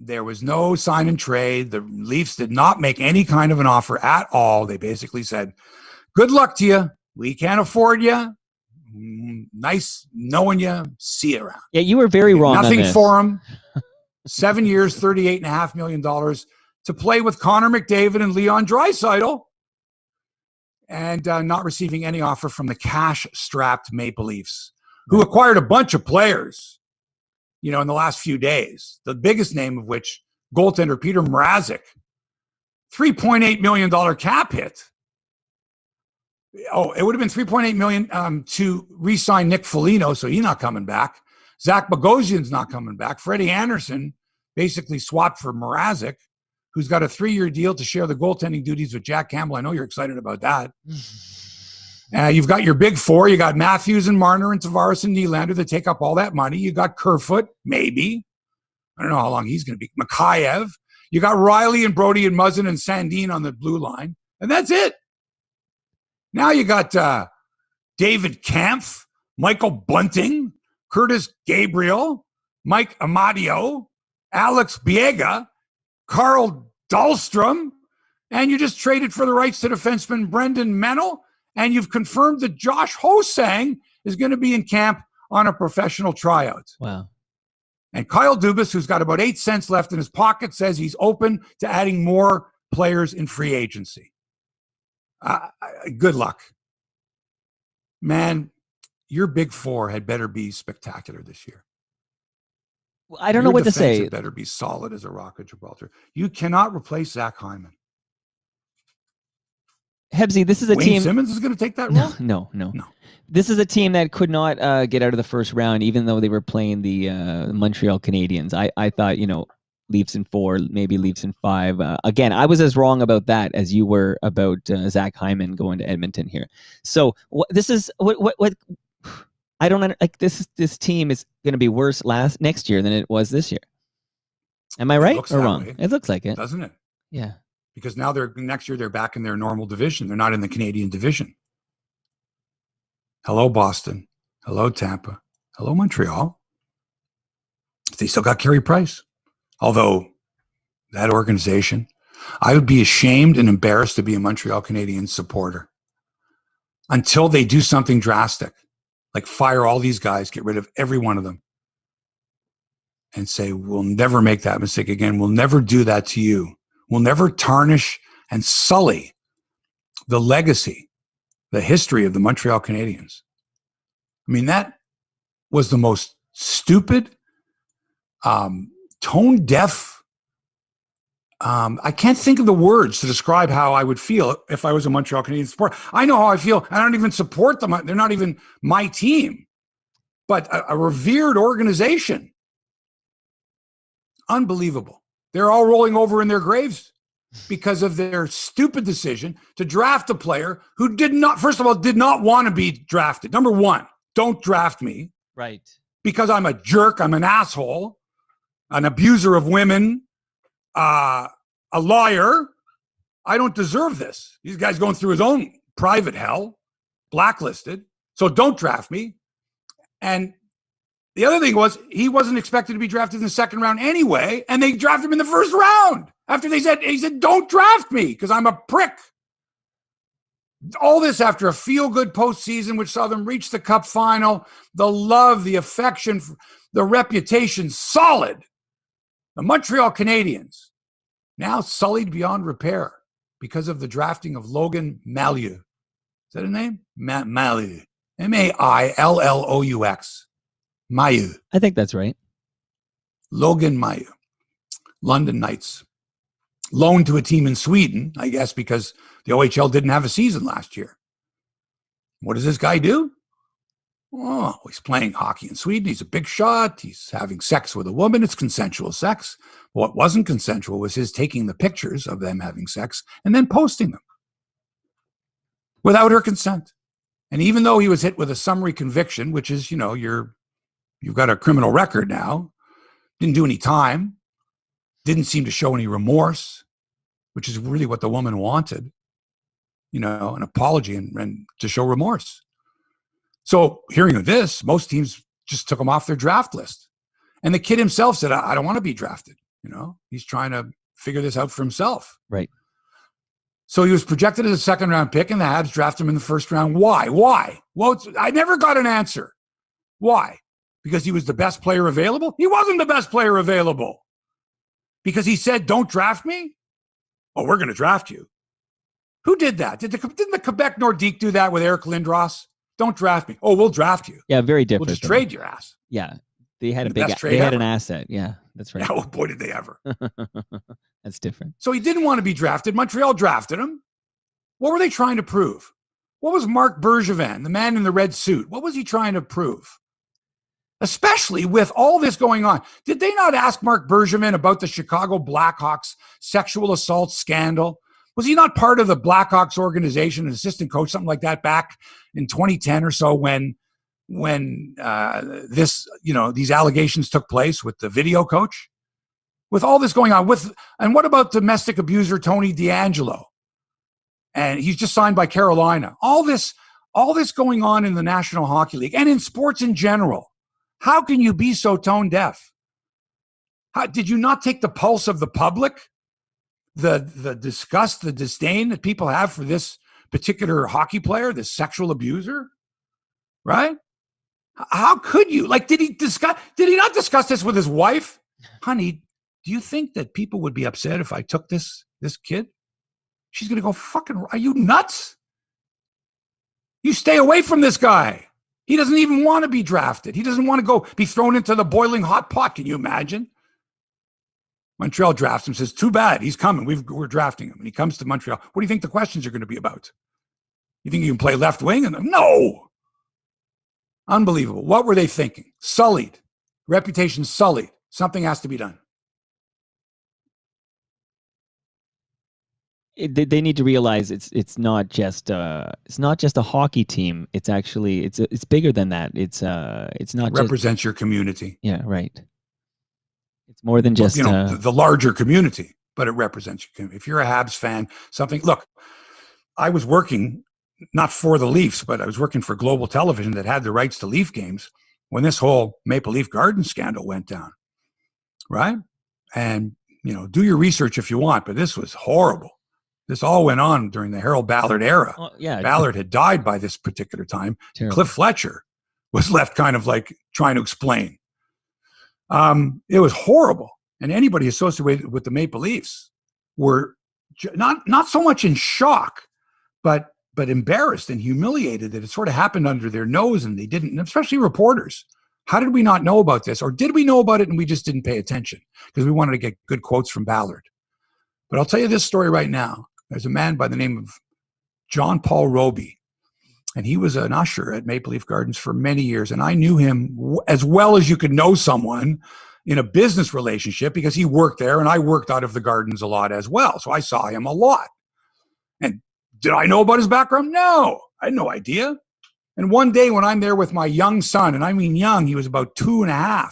There was no sign and trade. The Leafs did not make any kind of an offer at all. They basically said, good luck to you. We can't afford you. Nice knowing you. See you around. Yeah, you were very wrong on Nothing this. for him. 7 years, $38.5 million to play with Connor McDavid and Leon Draisaitl, and not receiving any offer from the cash-strapped Maple Leafs, who acquired a bunch of players, in the last few days. The biggest name of which, goaltender Peter Mrazek, $3.8 million cap hit. Oh, it would have been $3.8 million to re-sign Nick Foligno, so he's not coming back. Zach Bogosian's not coming back. Freddie Anderson basically swapped for Mrazek, who's got a 3-year deal to share the goaltending duties with Jack Campbell. I know you're excited about that. You've got your big four. You got Matthews and Marner and Tavares and Nylander that take up all that money. You got Kerfoot, maybe. I don't know how long he's going to be. Mikheyev. You got Riley and Brody and Muzzin and Sandin on the blue line. And that's it. Now you got David Kampf, Michael Bunting, Curtis Gabriel, Mike Amadio, Alex Biega, Carl Dahlstrom, and you just traded for the rights to defenseman Brendan Mennel, and you've confirmed that Josh Hosang is going to be in camp on a professional tryout. Wow. And Kyle Dubas, who's got about 8 cents left in his pocket, says he's open to adding more players in free agency. Good luck. Man, your big four had better be spectacular this year. I don't know what to say. It better be solid as a rock of Gibraltar. You cannot replace Zach Hyman. Hebsy, this is a Wayne team. Simmons is going to take that role? No. This is a team that could not get out of the first round, even though they were playing the Montreal Canadiens. I thought, Leafs in 4, maybe Leafs in 5. Again, I was as wrong about that as you were about Zach Hyman going to Edmonton here. So this is what I don't like. This team is going to be worse next year than it was this year. Am I right or wrong? Way. It looks like it, doesn't it? Yeah. Because now next year they're back in their normal division. They're not in the Canadian division. Hello, Boston. Hello, Tampa. Hello, Montreal. They still got Carey Price. Although that organization, I would be ashamed and embarrassed to be a Montreal Canadiens supporter until they do something drastic, like fire all these guys, get rid of every one of them, and say, we'll never make that mistake again. We'll never do that to you. We'll never tarnish and sully the legacy, the history of the Montreal Canadiens. I mean, that was the most stupid, tone-deaf. I can't think of the words to describe how I would feel if I was a Montreal Canadiens supporter. I know how I feel. I don't even support them. They're not even my team, but a revered organization. Unbelievable. They're all rolling over in their graves because of their stupid decision to draft a player who did not want to be drafted. Number one, don't draft me. Right. Because I'm a jerk. I'm an asshole, an abuser of women, a liar. I don't deserve this. These guys going through his own private hell, blacklisted. So don't draft me. And The other thing was he wasn't expected to be drafted in the second round anyway, and they drafted him in the first round after he said, don't draft me because I'm a prick. All this after a feel-good postseason, which saw them reach the Cup final, the love, the affection, the reputation, solid. The Montreal Canadiens, now sullied beyond repair because of the drafting of Logan Mailloux. Is that a name? Mailloux. Maillous. Mailloux. I think that's right. Logan Mailloux. London Knights. Loaned to a team in Sweden, I guess, because the OHL didn't have a season last year. What does this guy do? Oh, he's playing hockey in Sweden. He's a big shot. He's having sex with a woman. It's consensual sex. What wasn't consensual was his taking the pictures of them having sex and then posting them without her consent. And even though he was hit with a summary conviction, which is, you've got a criminal record now, didn't do any time, didn't seem to show any remorse, which is really what the woman wanted, an apology and to show remorse. So hearing of this, most teams just took him off their draft list. And the kid himself said, I don't want to be drafted. He's trying to figure this out for himself. Right. So he was projected as a second round pick and the Habs drafted him in the first round. Why? Well, I never got an answer. Why? Because he was the best player available? He wasn't the best player available. Because he said, don't draft me? Oh, we're going to draft you. Who did that? Didn't the Quebec Nordique do that with Eric Lindros? Don't draft me. Oh, we'll draft you. Yeah, very different. We'll just trade your ass. Yeah, they had an asset. Yeah, that's right. Oh, boy, did they ever. That's different. So he didn't want to be drafted. Montreal drafted him. What were they trying to prove? What was Marc Bergevin, the man in the red suit? What was he trying to prove? Especially with all this going on. Did they not ask Marc Bergevin about the Chicago Blackhawks sexual assault scandal? Was he not part of the Blackhawks organization, an assistant coach, something like that, back in 2010 or so when these allegations took place with the video coach? With all this going on, and what about domestic abuser Tony DeAngelo? And he's just signed by Carolina. All this going on in the National Hockey League and in sports in general. How can you be so tone deaf? Did you not take the pulse of the public? The disgust, the disdain that people have for this particular hockey player, this sexual abuser, right? How could you? Did he not discuss this with his wife? Honey, do you think that people would be upset if I took this kid? She's going to go, fucking, are you nuts? You stay away from this guy. He doesn't even want to be drafted. He doesn't want to be thrown into the boiling hot pot. Can you imagine? Montreal drafts him, says, too bad, he's coming. We're drafting him. And he comes to Montreal. What do you think the questions are going to be about? You think you can play left wing? And no. Unbelievable. What were they thinking? Sullied. Reputation sullied. Something has to be done. They need to realize it's not just a hockey team. It's actually it's bigger than that. It's not represents your community. Yeah, right. It's more than just the larger community, but it represents your community. If you're a Habs fan, look, I was working not for the Leafs, but I was working for Global Television that had the rights to Leaf games when this whole Maple Leaf Garden scandal went down, right? And do your research if you want, but this was horrible. This all went on during the Harold Ballard era. Ballard had died by this particular time. Terrible. Cliff Fletcher was left kind of trying to explain. It was horrible. And anybody associated with the Maple Leafs were not so much in shock, but embarrassed and humiliated that it sort of happened under their nose and they didn't, and especially reporters. How did we not know about this? Or did we know about it and we just didn't pay attention because we wanted to get good quotes from Ballard? But I'll tell you this story right now. There's a man by the name of John Paul Roby, and he was an usher at Maple Leaf Gardens for many years. And I knew him as well as you could know someone in a business relationship because he worked there and I worked out of the Gardens a lot as well. So I saw him a lot. And did I know about his background? No, I had no idea. And one day when I'm there with my young son, and I mean young, he was about 2.5.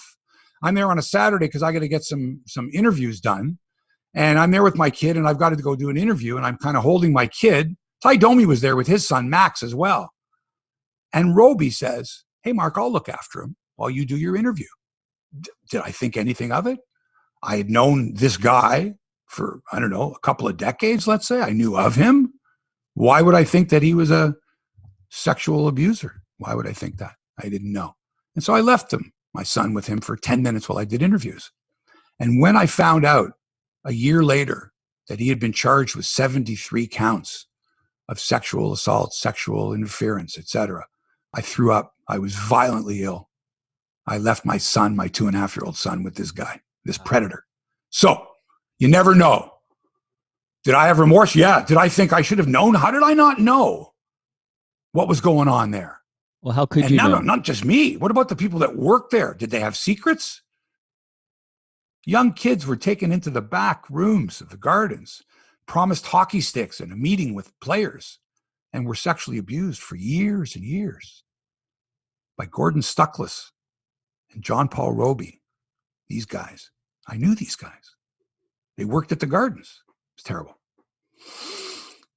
I'm there on a Saturday because I got to get some interviews done. And I'm there with my kid and I've got to go do an interview and I'm kind of holding my kid. Ty Domi was there with his son, Max, as well. And Roby says, hey, Mark, I'll look after him. while you do your interview. Did I think anything of it? I had known this guy for, I don't know, a couple of decades, let's say. I knew of him. Why would I think that he was a sexual abuser? Why would I think that? I didn't know. And so I left him, my son, with him for 10 minutes while I did interviews. And when I found out a year later that he had been charged with 73 counts of sexual assault, sexual interference, etc., I threw up. I was violently ill. I left my son, my 2.5-year-old son, with this guy, this predator. So you never know. Did I have remorse? Yeah. Did I think I should have known? How did I not know what was going on there? Well, how could you know? Not just me. What about the people that work there? Did they have secrets? Young kids were taken into the back rooms of the gardens, promised hockey sticks and a meeting with players, and were sexually abused for years and years by Gordon Stuckless and John Paul Roby. These guys. I knew these guys. They worked at the gardens. It's terrible.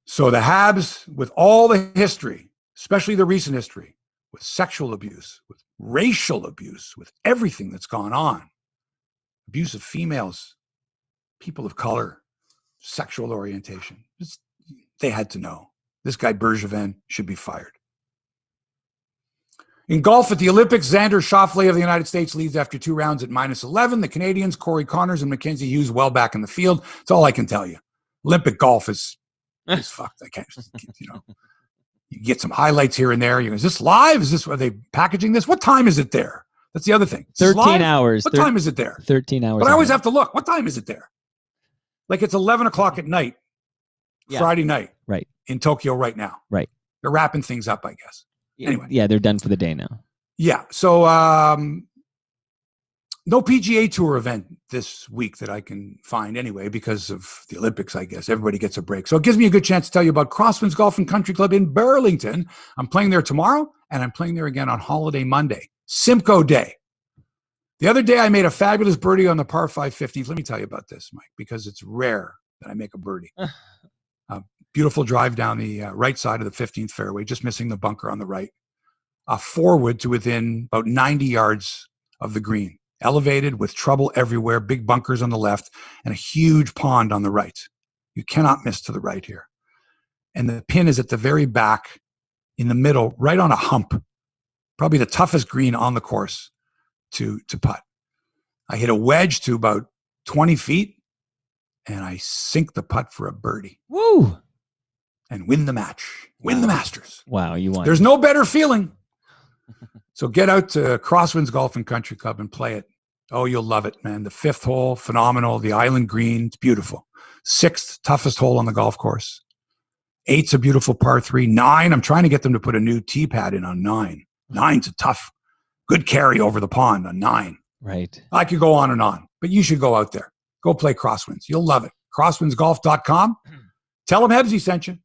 So the Habs, with all the history, especially the recent history, with sexual abuse, with racial abuse, with everything that's gone on, abuse of females, people of color, sexual orientation, they had to know. This guy Bergevin should be fired. In golf at the Olympics, Xander Schauffele of the United States leads after 2 rounds at -11. The Canadians, Corey Connors and Mackenzie Hughes, well back in the field. That's all I can tell you. Olympic golf is fucked. I can't, you get some highlights here and there. Is this live? Are they packaging this? What time is it there? That's the other thing. 13 hours. What time is it there? 13 hours. But I always have to look. What time is it there? Like it's 11 o'clock at night, Friday night. Right. In Tokyo right now. Right. They're wrapping things up, I guess. Anyway. Yeah, they're done for the day now. Yeah. So no PGA Tour event this week that I can find anyway because of the Olympics, I guess. Everybody gets a break. So it gives me a good chance to tell you about Crosswinds Golf and Country Club in Burlington. I'm playing there tomorrow, and I'm playing there again on Holiday Monday, Simcoe Day. The other day, I made a fabulous birdie on the par 5 15th. Let me tell you about this, Mike, because it's rare that I make a birdie. Beautiful drive down the right side of the 15th fairway, just missing the bunker on the right. Forward to within about 90 yards of the green. Elevated with trouble everywhere, big bunkers on the left, and a huge pond on the right. You cannot miss to the right here. And the pin is at the very back, in the middle, right on a hump. Probably the toughest green on the course to putt. I hit a wedge to about 20 feet, and I sink the putt for a birdie. Woo! And win the match. Win the Masters. Wow, you won. There's no better feeling. So get out to Crosswinds Golf and Country Club and play it. Oh, you'll love it, man. The 5th hole, phenomenal. The island green, it's beautiful. 6th, toughest hole on the golf course. 8's a beautiful par 3. 9, I'm trying to get them to put a new tee pad in on 9. 9's a tough, good carry over the pond on 9. Right. I could go on, but you should go out there. Go play Crosswinds. You'll love it. Crosswindsgolf.com. Tell them Hebsy sent you.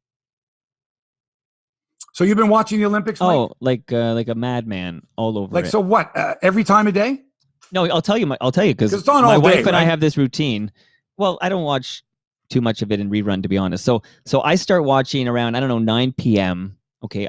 So you've been watching the Olympics, Mike? Oh, like a madman all over it. So what? Every time of day? No, I'll tell you because it's on my all day, wife and I right? have this routine. Well, I don't watch too much of it in rerun, to be honest. So I start watching around, 9 p.m. Okay,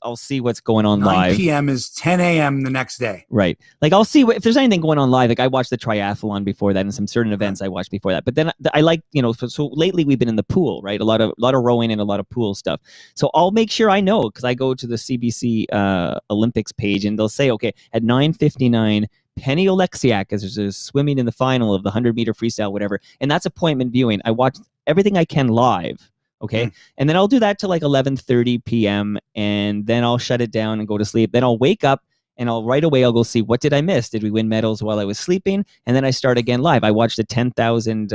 I'll see what's going on 9 live. 9 p.m. is 10 a.m. the next day. Right. Like I'll see if there's anything going on live. Like I watched the triathlon before that and some certain events I watched before that. But then I like, so lately we've been in the pool, right? A lot of rowing and a lot of pool stuff. So I'll make sure I know because I go to the CBC Olympics page and they'll say, okay, at 9:59, Penny Oleksiak is swimming in the final of the 100-meter freestyle, whatever. And that's appointment viewing. I watch everything I can live. Okay. And then I'll do that till like 11:30 p.m. and then I'll shut it down and go to sleep. Then I'll wake up and right away I'll go see what did I miss? Did we win medals while I was sleeping? And then I start again live. I watched a 10,000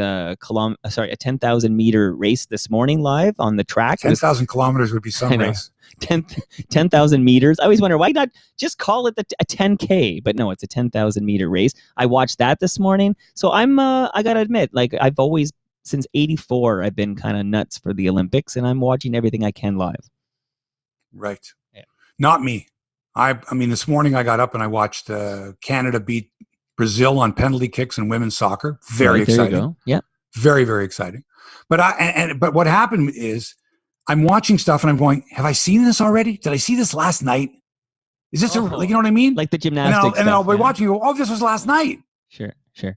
meter race this morning live on the track. 10,000 kilometers would be some race. 10,000 meters. I always wonder why not just call it a 10K, but no, it's a 10,000 meter race. I watched that this morning. So I gotta admit, like I've always since 84, I've been kind of nuts for the Olympics, and I'm watching everything I can live. Right. Yeah. Not me. I mean, this morning I got up and I watched Canada beat Brazil on penalty kicks in women's soccer. Very exciting. There you go. Yeah. Very, very exciting. But but what happened is I'm watching stuff and I'm going, have I seen this already? Did I see this last night? Is this like, you know what I mean? Like the And gymnastics. then I'll be watching you. Oh, this was last night. Sure.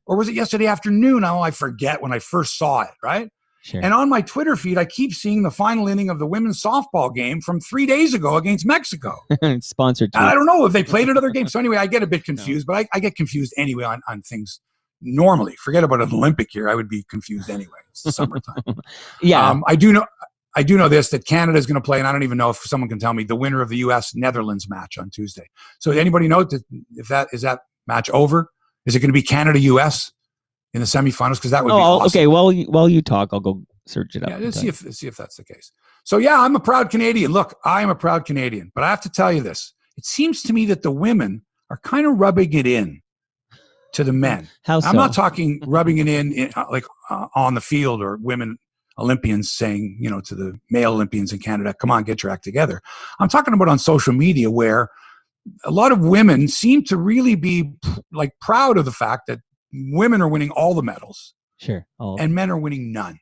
Or was it yesterday afternoon? Oh, I forget when I first saw it, right? Sure. And on my Twitter feed, I keep seeing the final inning of the women's softball game from 3 days ago against Mexico. Sponsored tweet. I don't know if they played another game. So anyway, I get a bit confused, but I get confused anyway on things normally. Forget about an Olympic year. I would be confused anyway. It's the summertime. Yeah. I do know this, that Canada is going to play, and I don't even know if someone can tell me, the winner of the U.S.-Netherlands match on Tuesday. So anybody know if that match over? Is it going to be Canada-U.S. in the semifinals? Because that would be awesome. Okay. While you talk, I'll go search it up. Yeah, let's see if that's the case. So yeah, I'm a proud Canadian. Look, I am a proud Canadian, but I have to tell you this. It seems to me that the women are kind of rubbing it in to the men. How so? I'm not talking rubbing it in on the field, or women Olympians saying, to the male Olympians in Canada, come on, get your act together. I'm talking about on social media, where a lot of women seem to really be like proud of the fact that women are winning all the medals. Sure. And men are winning none.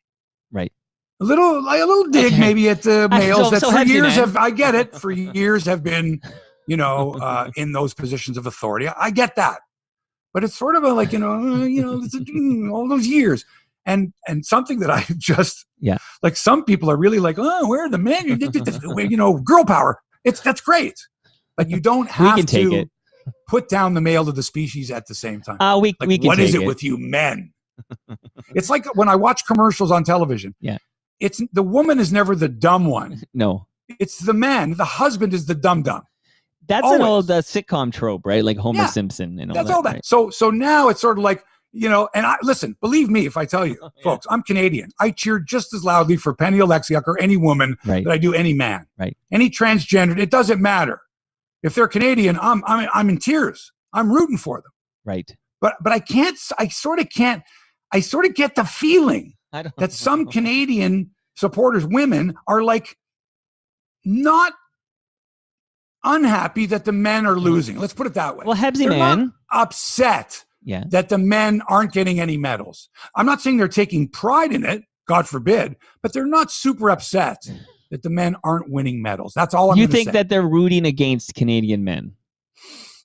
Right. A little dig maybe at the males that for years I get it, for years have been, in those positions of authority. I get that. But it's sort of like, all those years. And something that I just, like, some people are really like, oh, where are the men? Girl power. That's great. But you don't have to put down the male of the species at the same time. We can what is take it with you men? It's like when I watch commercials on television. Yeah. It's the woman is never the dumb one. No. It's the man. The husband is the dumb. That's always. An old sitcom trope, right? Like Homer Simpson and all that's that. all that. Right? So now it's sort of like, and listen, believe me if I tell you, folks, I'm Canadian. I cheer just as loudly for Penny Oleksiak or any woman that I do any man. Right. Any transgender, it doesn't matter. If they're Canadian, I'm in tears. I'm rooting for them. Right. But I sort of get the feeling that some Canadian supporters, women, are like not unhappy that the men are losing. Let's put it that way. Well, Hebsy, they're man, not upset that the men aren't getting any medals. I'm not saying they're taking pride in it, God forbid, but they're not super upset that the men aren't winning medals. That's all I'm going to say. You think that they're rooting against Canadian men?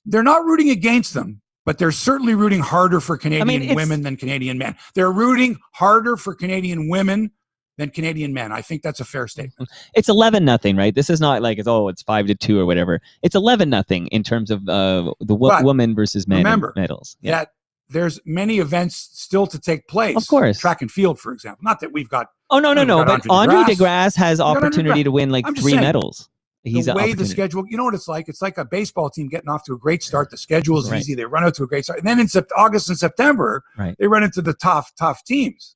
They're not rooting against them, but they're certainly rooting harder for Canadian women than Canadian men. They're rooting harder for Canadian women than Canadian men. I think that's a fair statement. It's 11-0, right? This is not like it's 5-2 or whatever. It's 11-0 in terms of the woman versus man medals. Yeah. That there's many events still to take place. Of course. Track and field, for example. Not that we've got. Oh, no. But Andre DeGrasse has opportunity to win like 3 medals. He's the way the schedule, you know what it's like? It's like a baseball team getting off to a great start. The schedule is easy. They run out to a great start. And then in August and September, they run into the tough teams.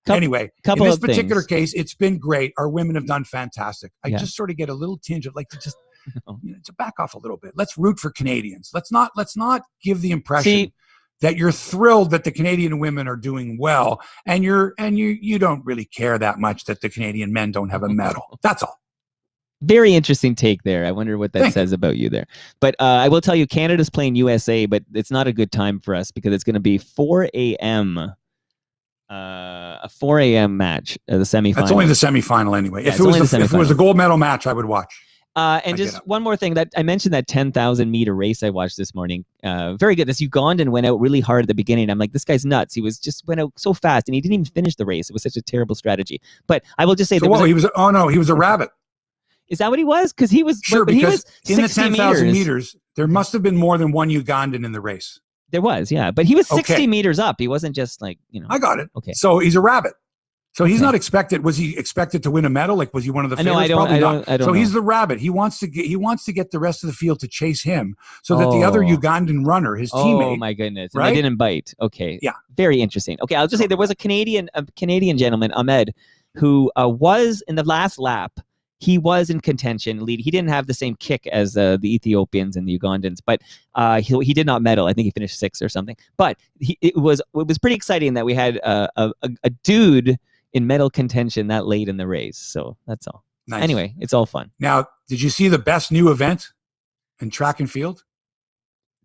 Anyway, in this particular case, it's been great. Our women have done fantastic. I just sort of get a little tinge of like to just to back off a little bit. Let's root for Canadians. Let's not give the impression that you're thrilled that the Canadian women are doing well, and you don't really care that much that the Canadian men don't have a medal. That's all. Very interesting take there. I wonder what that says about you there. But I will tell you, Canada's playing USA, but it's not a good time for us because it's going to be 4 a.m. A 4 a.m. match, the semifinal. That's only the semifinal anyway. Yeah, if it was a gold medal match, I would watch. And just one more thing that I mentioned, that 10,000 meter race I watched this morning. Very good. This Ugandan went out really hard at the beginning. I'm like, this guy's nuts. He went out so fast and he didn't even finish the race. It was such a terrible strategy. But I will just say, he was a rabbit. Is that what he was? Because he was sure. Because he was in the 10,000 meters, there must have been more than one Ugandan in the race. There was, yeah, but he was 60 meters up. He wasn't just like I got it. Okay, so he's a rabbit. So he's not expected. Was he expected to win a medal? Like, was he one of the favorites? I don't So know. he's the rabbit. He wants to get the rest of the field to chase him, so that the other Ugandan runner, his teammate. Oh my goodness! Right? And they didn't bite. Okay. Yeah. Very interesting. Okay, I'll just say there was a Canadian gentleman, Ahmed, who was in the last lap. He was in contention, lead. He didn't have the same kick as the Ethiopians and the Ugandans, but he did not medal. I think he finished 6th or something. But it was pretty exciting that we had a dude in medal contention that late in the race. So that's all. Nice. Anyway, it's all fun. Now, did you see the best new event in track and field?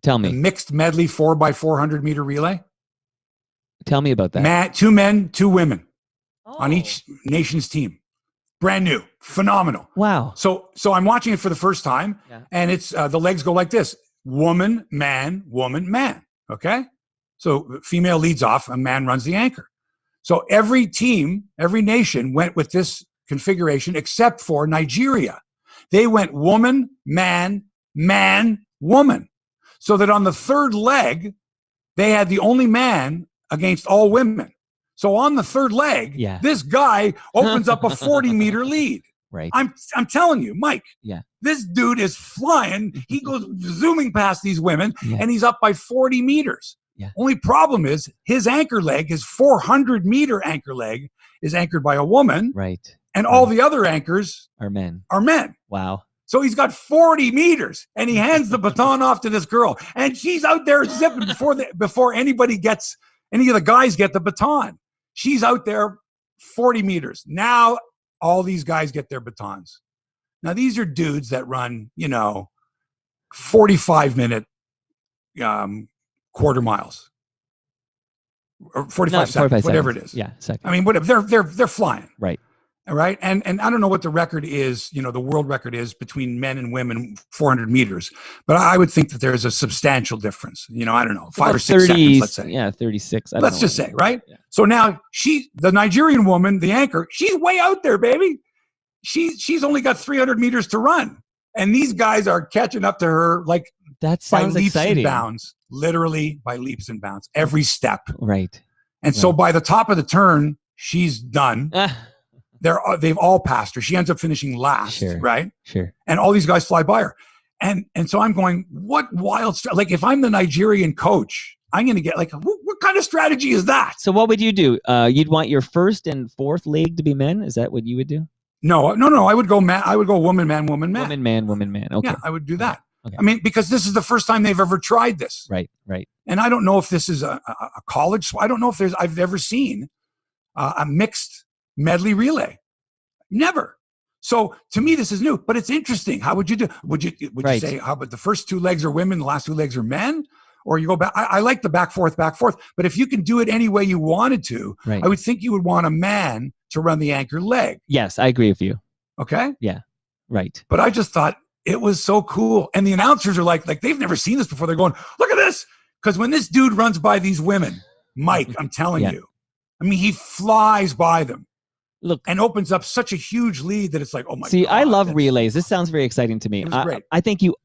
Tell me. The mixed medley 4x400 meter relay. Tell me about that. 2 men, 2 women on each nation's team. brand new, phenomenal. Wow. So I'm watching it for the first time, and it's the legs go like this: woman, man, woman, man. Okay, so female leads off, a man runs the anchor. So every team, every nation went with this configuration except for Nigeria. They went woman, man, man, woman. So that on the third leg, they had the only man against all women. So on the third leg, this guy opens up a 40-meter lead. Right. I'm telling you, Mike. Yeah. This dude is flying. He goes zooming past these women, and he's up by 40 meters. Yeah. Only problem is his anchor leg, his 400-meter anchor leg, is anchored by a woman. Right. And all the other anchors are men. Wow. So he's got 40 meters, and he hands the baton off to this girl, and she's out there zipping before any of the guys get the baton. She's out there 40 meters. Now all these guys get their batons. Now these are dudes that run, 45-minute quarter miles, or 45 seconds, whatever it is. Yeah, seconds. I mean, whatever. They're flying. Right. Right. And I don't know what the record is, the world record is between men and women, 400 meters. But I would think that there's a substantial difference. I don't know, 5 or 6 seconds, let's say. Yeah, 36. Let's just say, right? Yeah. So now the Nigerian woman, the anchor, she's way out there, baby. She's only got 300 meters to run. And these guys are catching up to her like that sounds by leaps exciting. And bounds, literally by leaps and bounds, every step. Right. And so by the top of the turn, she's done. They've all passed her. She ends up finishing last, right? Sure. And all these guys fly by her. And so I'm going, what wild like if I'm the Nigerian coach, I'm going to get like, what kind of strategy is that? So what would you do? You'd want your first and fourth leg to be men? Is that what you would do? No. I would go man. I would go woman, man, woman, man. Woman, man, woman, man. Okay. Yeah, I would do that. Okay. I mean, because this is the first time they've ever tried this. Right. And I don't know if this is a college. I don't know if I've ever seen a mixed medley relay. Never. So to me, this is new, but it's interesting. How would you do? Would you say, how about the first 2 legs are women, the last 2 legs are men? Or you go back. I like the back, forth. But if you can do it any way you wanted to, I would think you would want a man to run the anchor leg. Yes, I agree with you. Okay? Yeah. Right. But I just thought it was so cool. And the announcers are like they've never seen this before. They're going, look at this. Because when this dude runs by these women, Mike, I'm telling you, I mean, he flies by them. Look, and opens up such a huge lead that it's like, oh my God. See, I love relays. This sounds very exciting to me. Great. I think you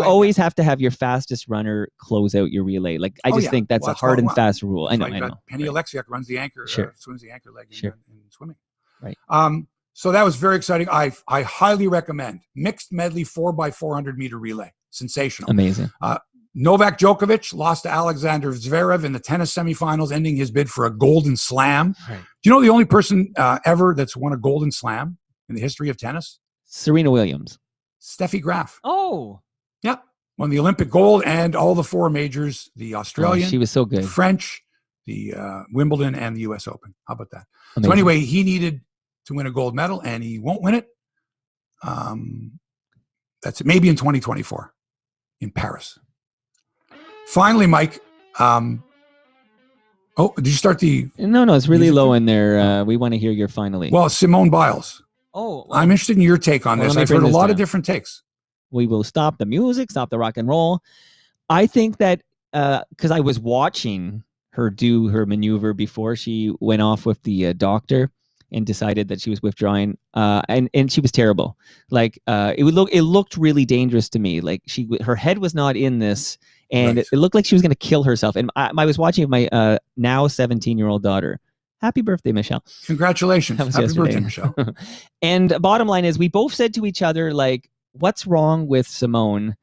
always have to have your fastest runner close out your relay. Like I just think that's a hard and fast rule. I know. Penny Alexiak runs the anchor, swims the anchor leg in swimming. Right. So that was very exciting. I highly recommend mixed medley 4x400 meter relay. Sensational. Amazing. Novak Djokovic lost to Alexander Zverev in the tennis semifinals, ending his bid for a Golden Slam. Right. Do you know the only person ever that's won a Golden Slam in the history of tennis? Serena Williams. Steffi Graf. Oh. Yeah. Won the Olympic gold and all the 4 majors, the Australian, she was so good. French, the Wimbledon, and the US Open. How about that? Amazing. So anyway, he needed to win a gold medal, and he won't win it. That's it. Maybe in 2024 in Paris. Finally, Mike. Did you start the? No, it's really low in there. We want to hear your finally. Well, Simone Biles. Oh, I'm interested in your take on this. I've heard a lot of different takes. We will stop the music, stop the rock and roll. I think that because I was watching her do her maneuver before she went off with the doctor and decided that she was withdrawing, and she was terrible. Like it looked really dangerous to me. Like her head was not in this. And it looked like she was going to kill herself. And I was watching with my now 17-year-old daughter. Happy birthday, Michelle. Congratulations. Happy birthday, Michelle. And bottom line is we both said to each other, like, what's wrong with Simone?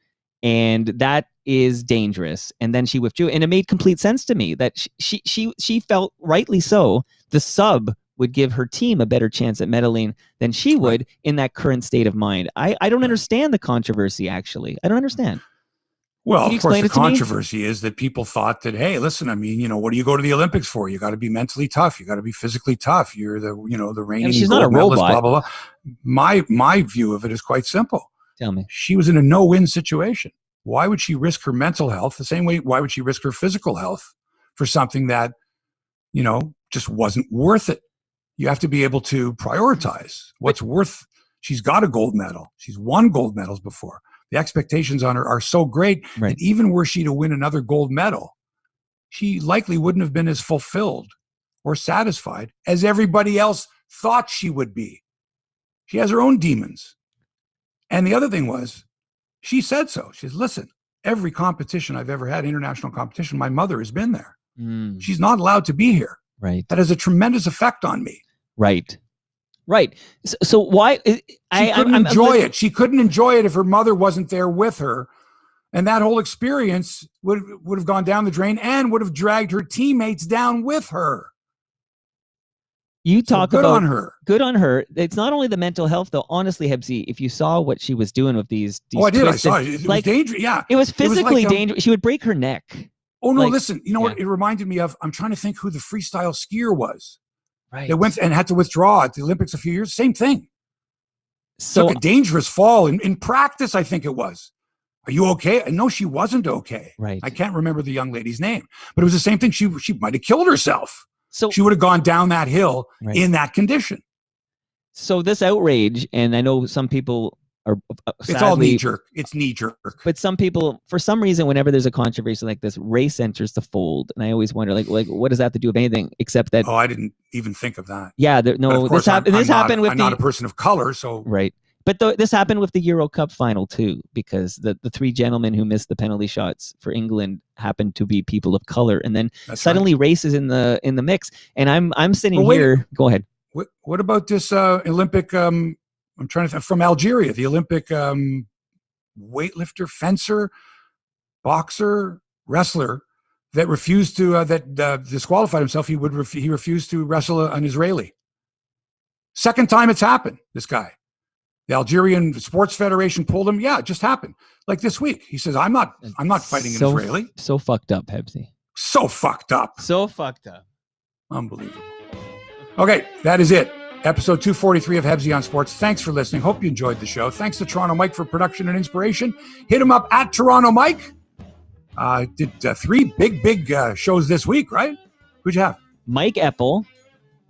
And that is dangerous. And then she withdrew. And it made complete sense to me that she felt, rightly so, the sub would give her team a better chance at medaling than she would in that current state of mind. I don't understand the controversy, actually. I don't understand. Well, of course, the controversy is that people thought that, hey, listen, I mean, what do you go to the Olympics for? You got to be mentally tough. You got to be physically tough. You're the reigning she's not a robot. Blah, blah, blah. My view of it is quite simple. Tell me. She was in a no-win situation. Why would she risk her mental health the same way? Why would she risk her physical health for something that, just wasn't worth it? You have to be able to prioritize what's worth. She's got a gold medal. She's won gold medals before. The expectations on her are so great that even were she to win another gold medal, she likely wouldn't have been as fulfilled or satisfied as everybody else thought she would be. She has her own demons. And the other thing was, she said so. She says, listen, every competition I've ever had, international competition, my mother has been there. She's not allowed to be here. Right. That has a tremendous effect on me. Right. So why she couldn't enjoy it? She couldn't enjoy it if her mother wasn't there with her, and that whole experience would have gone down the drain and would have dragged her teammates down with her. You talk about on her. Good on her. It's not only the mental health, though. Honestly, Hebsy, if you saw what she was doing with these I did. I saw it. It was dangerous. Yeah, it was physically dangerous. She would break her neck. Oh no! Listen, you know what? It reminded me of. I'm trying to think who the freestyle skier was. Right. They went and had to withdraw at the Olympics a few years. Same thing. So took a dangerous fall in practice. I think it was. Are you okay? No, she wasn't okay. Right. I can't remember the young lady's name, but it was the same thing. She might have killed herself. So she would have gone down that hill in that condition. So this outrage, and I know some people are sadly, it's all knee jerk. It's knee jerk. But some people, for some reason, whenever there's a controversy like this, race enters the fold, and I always wonder, like, what does that have to do with anything except that? Oh, I didn't even think of that. Yeah, this happened with I'm not a person of color, so right. But this happened with the Euro Cup final too, because the three gentlemen who missed the penalty shots for England happened to be people of color, and then suddenly race is in the mix. And I'm sitting here. Go ahead. What about this Olympic? I'm trying to think, from Algeria, the Olympic weightlifter, fencer, boxer, wrestler that refused to disqualified himself. He refused to wrestle an Israeli. Second time it's happened. This guy. The Algerian Sports Federation pulled him. Yeah, it just happened. Like this week. He says, I'm not fighting an Israeli. So fucked up, Hebsy. So fucked up. So fucked up. Unbelievable. Okay, that is it. Episode 243 of Hebsy on Sports. Thanks for listening. Hope you enjoyed the show. Thanks to Toronto Mike for production and inspiration. Hit him up at Toronto Mike. Did 3 big shows this week, right? Who'd you have? Mike Epple.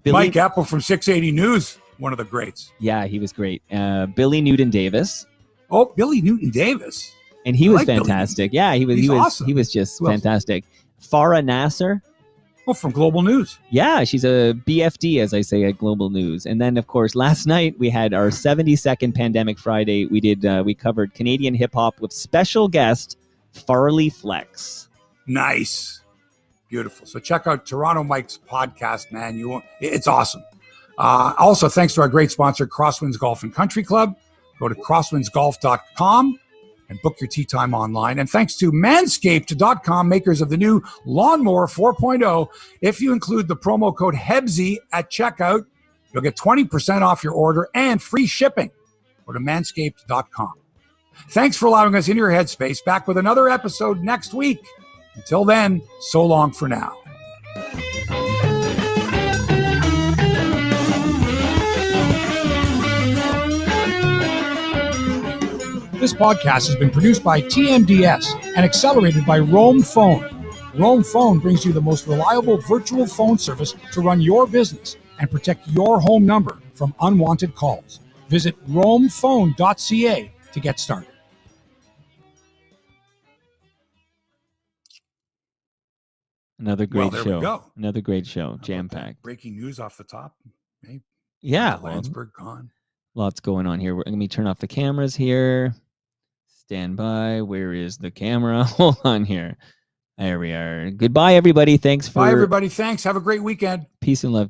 Mike Epple from 680 News. One of the greats. Yeah, he was great. Billy Newton-Davis. Oh, Billy Newton-Davis. And he was fantastic. Yeah, he was awesome. He was just fantastic. Farah Nasser. Oh, from Global News. Yeah, she's a BFD, as I say, at Global News. And then, of course, last night we had our 72nd Pandemic Friday. We covered Canadian hip hop with special guest Farley Flex. Nice. Beautiful. So check out Toronto Mike's podcast, man. It's awesome. Also, thanks to our great sponsor, Crosswinds Golf and Country Club. Go to crosswindsgolf.com and book your tee time online. And thanks to manscaped.com, makers of the new Lawnmower 4.0. If you include the promo code HEBSY at checkout, you'll get 20% off your order and free shipping. Go to manscaped.com. Thanks for allowing us into your headspace. Back with another episode next week. Until then, so long for now. This podcast has been produced by TMDS and accelerated by Roam Phone. Roam Phone brings you the most reliable virtual phone service to run your business and protect your home number from unwanted calls. Visit roamphone.ca to get started. Another great show. There we go. Another great show. Jam-packed. Breaking news off the top. Maybe. Yeah. Landsberg gone. Lots going on here. Let me turn off the cameras here. Stand by. Where is the camera? Hold on here. There we are. Goodbye, everybody. Thanks for... Bye, everybody. Thanks. Have a great weekend. Peace and love.